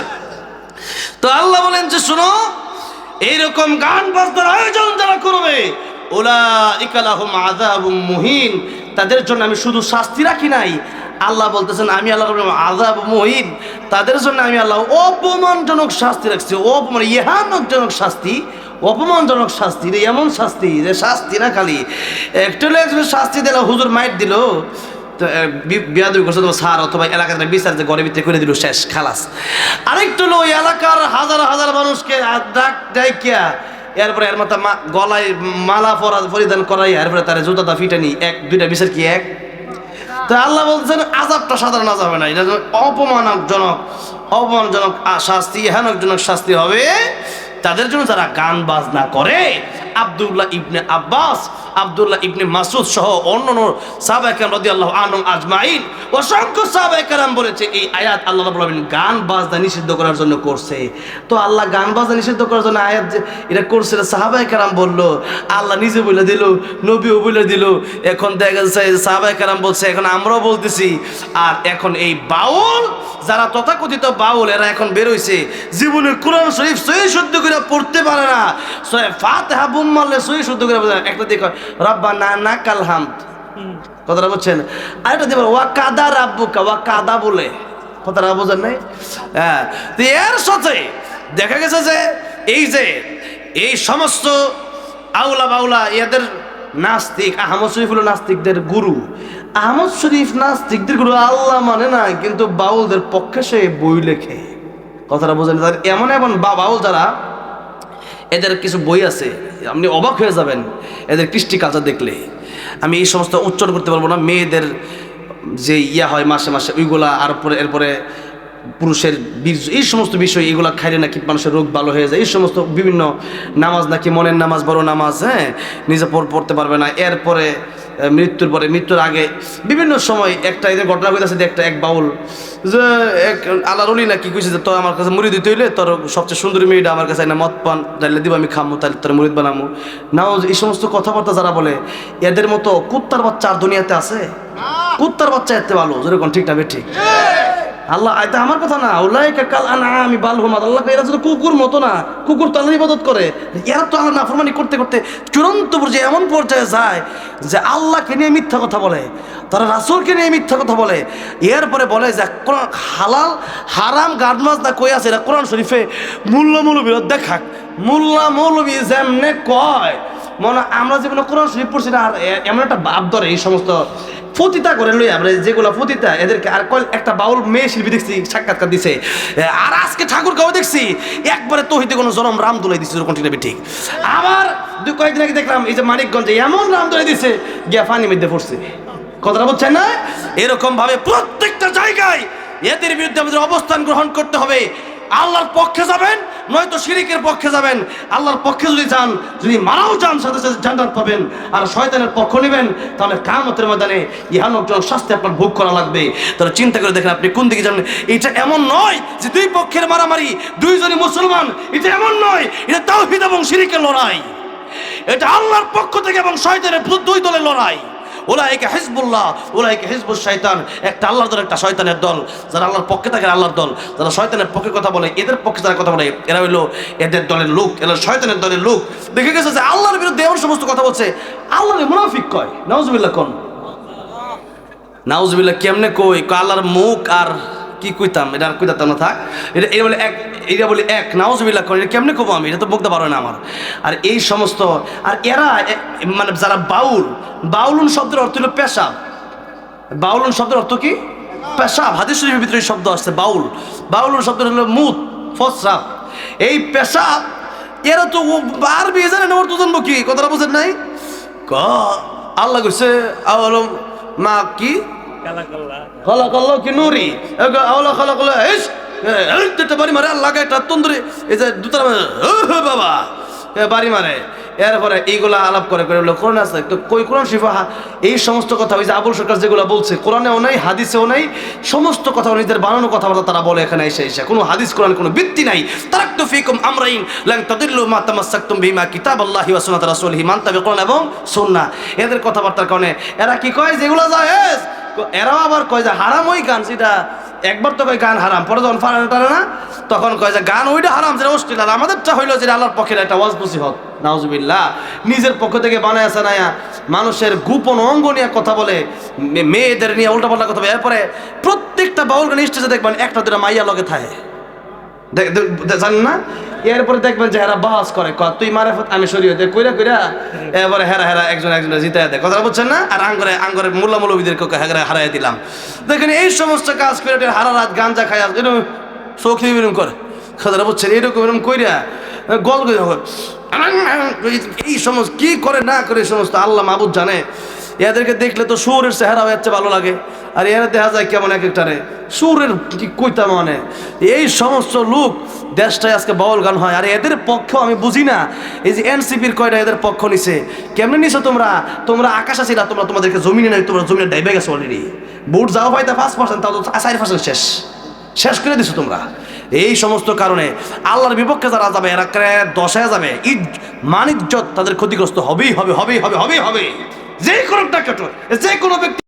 তো আল্লাহ বলেন যে শোনো, এইরকম গান বাজনার আয়োজন যারা করবে, উলাইকা লাহুম আযাবুম মুহিন, তাদের জন্য আমি শুধু শাস্তি রাখি নাই, আল্লাহ বলতেছেন আমি আল্লাহ আযাব মুহিন, তাদের জন্য আমি আল্লাহ অপমানজনক শাস্তি রাখছি। ইহানজনক শাস্তি, অপমানজনক শাস্তি, এমন শাস্তি যে শাস্তি না, খালি একটু শাস্তি দিল, হুজুর মাইট দিল, তো বিয়াদবি করছে তোমার স্যার অথবা এলাকাতে বিচার যে ঘরের ভিতরে করে দিল, শেষ, খালাস। আরেকটু হলো ওই এলাকার হাজার হাজার মানুষকে ডাকিয়া, এরপরে এর মাথা গলায় মালা পরিধান করাই, এরপরে তার জুতাটা ফিটানি, এক দুইটা বিচার কি এক? তো আল্লাহ বলছেন আযাবটা সাধারণ আযাব না, এটা অপমানজনক শাস্তি, ইহানজনক শাস্তি হবে তাদের জন্য যারা গান বাজনা করে। আব্দুল্লাহ ইবনে আব্বাস, আব্দুল্লাহ ইবনে মাসউদ সহ অন্যান্য সাহাবায়ে কেরাম রাদিয়াল্লাহু আনহুম আজমাইন, অসংখ্য সাহাবায়ে কেরাম বলেছে এই আয়াত আল্লাহ রাব্বুল আলামিন গান বাজনা নিষিদ্ধ করার জন্য করছে। তো আল্লাহ গান বাজনা নিষিদ্ধ করার জন্য আয়াত যে এটা করছে, সাহাবায়ে কেরাম বললো, আল্লাহ নিজে বলে দিল, নবীও বলে দিল, এখন দেখা যাচ্ছে সাহাবায়ে কেরাম বলছে, এখন আমরাও বলতেছি। আর এখন এই বাউল যারা তথাকথিত বাউল, এরা এখন বের হইছে, জীবনে কোরআন শরীফ সহি শুদ্ধ করে পড়তে পারে না, ফাতিহা বুম মারলে সহি শুদ্ধ করে একটা দিকে রব্বানা নাকাল হামদ, কথাটা বুঝছেন? আরেকটা দিকে ওয়া কাদা রাব্বুকা, ওয়া কাদা বলে, কথাটা বোঝেন নাই? হ্যাঁ, এর সাথে দেখা গেছে যে এই সমস্ত আউলা বাউলা এদের নাস্তিক, আহমদ শরীফ হলো নাস্তিকদের গুরু। আহমদ শরীফ নাস্তিকদের গুরু, আল্লাহ মানে না, কিন্তু বাউলদের পক্ষে সে বই লেখে, কথাটা বোঝেন? এমন এমন বাউল যারা, এদের কিছু বই আছে, আপনি অবাক হয়ে যাবেন এদের কৃষ্টি কালচার দেখলে। আমি এই সমস্ত উচ্চারণ করতে পারবো না, মেয়েদের যে হয় মাসে মাসে ওইগুলা, আর এরপরে পুরুষের বীর্য, এই সমস্ত বিষয়, এগুলা খাইলে নাকি মানুষের রোগ ভালো হয়ে যায়, এই সমস্ত বিভিন্ন নামাজ নাকি মনের নামাজ বড় নামাজ, হ্যাঁ, নিজে পড়তে পারবে না, এরপরে মৃত্যুর পরে, মৃত্যুর আগে বিভিন্ন সময় একটা এদের ঘটনা কইতাছে, একটা এক বাউল যে এক আল্লাহর ওলি না কি কইছে যে তোর আমার কাছে মুড়ি দিতে হইলে তোর সবচেয়ে সুন্দরী মেয়েটা আমার কাছে না মদ পান তাইলে দিব আমি খামো, তাহলে তোর মুড়িদ বানামো। নাও এই সমস্ত কথাবার্তা যারা বলে এদের মতো কুত্তার বাচ্চা আর দুনিয়াতে আছে? কুত্তার বাচ্চা এতে ভালো, যেরকম ঠিক না ঠিক? আল্লাহ এটা আমার কথা না, উলাইকা কাল আনআমি বাল হুম আল্লাহ, এরা তো কুকুর মতো না, কুকুর তো আল্লাহর ইবাদত করে, এরা তো আল্লাহ নাফরমানি করতে করতে চূড়ান্ত পর্যায়ে এমন পর্যায়ে যায় যে আল্লাহকে নিয়ে মিথ্যা কথা বলে, তারা রাসূলকে নিয়ে মিথ্যা কথা বলে, এরপরে বলে যে হালাল হারাম গাড মাছ না কই আছে, এরা কোরআন শরীফে মোল্লা মৌলবীরা দেখাক, মোল্লা মৌলবী যেমনে কয় মনে আমরা যেমন কোরআন শরীফ পড়ছি না, আর এমন একটা ভাব ধরে এই সমস্ত ফতিতা করে লই আমরা যেগুলো ফতিতা এদেরকে। আর একটা বাউল মেয়ে শিল্পী দেখছি সাক্ষাৎকার দিছে, আর আজকে ঠাকুরগাঁও দেখছি একবারে তহিতে কোনো জনম রাম দোলাই দিচ্ছে, এরকম ঠিক ঠিক। আবার কয়েকদিন আগে দেখলাম এই যে মানিকগঞ্জে এমন রাম দোলাই দিছে গিয়া পানির মধ্যে পড়ছে, কথাটা বলছেন না? এরকম ভাবে প্রত্যেকটা জায়গায় এদের বিরুদ্ধে আমাদের অবস্থান গ্রহণ করতে হবে। আল্লাহর পক্ষে যাবেন নয়তো শিরিকের পক্ষে যাবেন। আল্লাহর পক্ষে যদি যান, যদি মারাও যান সাথে সাথে জান্নাত পাবেন, আর শয়তানের পক্ষ নেবেন তাহলে কিয়ামতের ময়দানে ইহলোকজনক শাস্তি আপনার ভোগ করা লাগবে। তাহলে চিন্তা করে দেখেন আপনি কোন দিকে যাবেন। এটা এমন নয় যে দুই পক্ষের মারামারি, দুইজনই মুসলমান, এটা এমন নয়, এটা তাওহীদ এবং শিরিকের লড়াই, এটা আল্লাহর পক্ষ থেকে এবং শয়তানের দুই দলের লড়াই। উলাইকা হিজবুল্লাহ উলাইকা হিজবুশ শয়তান, একটা আল্লাহর দল একটা শয়তানের দল। যারা আল্লাহর পক্ষে থাকে আল্লাহর দল, যারা শয়তানের পক্ষে কথা বলে এদের পক্ষে যারা কথা বলে এরা হইলো এদের দলের লোক, এরা শয়তানের দলের লোক। দেখে গেছে যে আল্লাহর বিরুদ্ধে এমন সমস্ত কথা বলছে আল্লাহর মুনাফিক কয়। নাউজুবিল্লাহ কোন নাউজুবিল্লাহ কেমনে কই আল্লাহর মুখ আর কি কইতাম, এটা আর কইতাম না থাক, এটা এই বলে এক, এইটা বলি এক, নাউজুবিল্লাহ কোন, এটা কেমনে কব আমি, এটা তো বলতে পারো না আমার। আর এই সমস্ত আর এরা মানে যারা বাউল, বাউলুন শব্দের অর্থ হলো পেশাব। বাউলুন শব্দের অর্থ কি? পেশাব। হাদিস শরীফের ভিতরে এই শব্দ আসছে বাউল। বাউলুন শব্দের হলো মুত, ফসরাব। এই পেশাব এরা তো আরবি জানে না, ওর তো জানবো কি, কথাটা বুঝেন নাই? আল্লাহ কইছে আওয়ালম মা কি খালাকাল্লাহ কি নুরি আওয়ালা খালাকাল্লাহ ইস এটা বাড়ি মারে আল্লাহ একটা তন্দুরি এই যে দুতার বাবা বাড়ি মারে। এরপরে এইগুলা আলাপ করে করে কোরআন আছে তো কই কোরআন শিফা এই সমস্ত কথা ওই যে আবুল সরকার যেগুলো বলছে কোরআনেও নাই হাদিসেও নাই, সমস্ত কথা নিজের বানানো কথাবার্তা তারা বলে এখানে এসে এসে কোনো হাদিস কোরআন কোনো ভিত্তি নাই। তারাকতু ফীকুম আমরাইন লান তাদিল্লু মা তামাসসাকতুম বিহিমা কিতাবাল্লাহি ওয়া সুন্নাত রাসূলিহি মান তাবিআ কোরআন এবং সুন্নাহ। এদের কথাবার্তার কারণে এরা কি কয় যেগুলো জায়েজ, এরাও আবার কয় যে হারাম ওই গান, সেটা একবার তো কয় গান হারাম, পরে যখন ফাড়া টানে না তখন কয় যে গান ওইটা হারাম যেটা অশ্লীল, আর আমাদেরটা হইলো যে আল্লাহর পক্ষের একটা ওয়াজ নসিহত। নাউজুবিল্লাহ নিজের পক্ষ থেকে বানায় আসা নায়া মানুষের গোপন অঙ্গ নিয়ে কথা বলে, মেয়েদের নিয়ে উল্টাপাল্টা কথা বলে। এরপরে প্রত্যেকটা বাউল গান স্টেজে দেখবেন একটা দুটা মাইয়া লগে থাকে, জানেন না? এরপরে দেখবেন যে হেরা বাহাস করে তুই মারেফত আমি শরীয়তে কইরা কইরা, এরপরে হেরা হেরা একজন একজনের জিতায় দেয়, কথা বলছেন না? আর আঙ্গরে মোল্লা মৌলবীদেরকে হারাই দিলাম। দেখেন এই সমস্ত কাজ করে হারা রাত গাঞ্জা খায় এরকম চোখে এরকম করে, কথাটা বলছেন এরকম এরকম কইরা গল এই সমস্ত কি করে না করে এই সমস্ত আল্লাহ মাহবুদ জানে। এদেরকে দেখলে তো সুরের চেহারা হচ্ছে ভালো লাগে, আর এরা দেখা যায় কেমন এক একটারে সুরের কি কইতা মানে। এই সমস্ত লোক দেশটায় আজকে বাউল গান হয়, আর এদের পক্ষেও আমি বুঝি না এই যে এনসিপির কয়টা এদের পক্ষ নিছে, কেমনে নিছো তোমরা? তোমরা আকাশ আছিলা, তোমরা তোমাদেরকে জমিনে নাই, তোমরা জমিনে ডাইবে গেছো অলরেডি। ভোট যাও পাইতা 5%, তাও তো 4% শেষ করে দিছো তোমরা। এই সমস্ত কারণে আল্লাহর বিপক্ষে যারা যাবে এরা 10 যাবে, মানিজ্জত তাদের ক্ষতিগ্রস্ত হবেই হবে, যে কোনো ব্যক্তি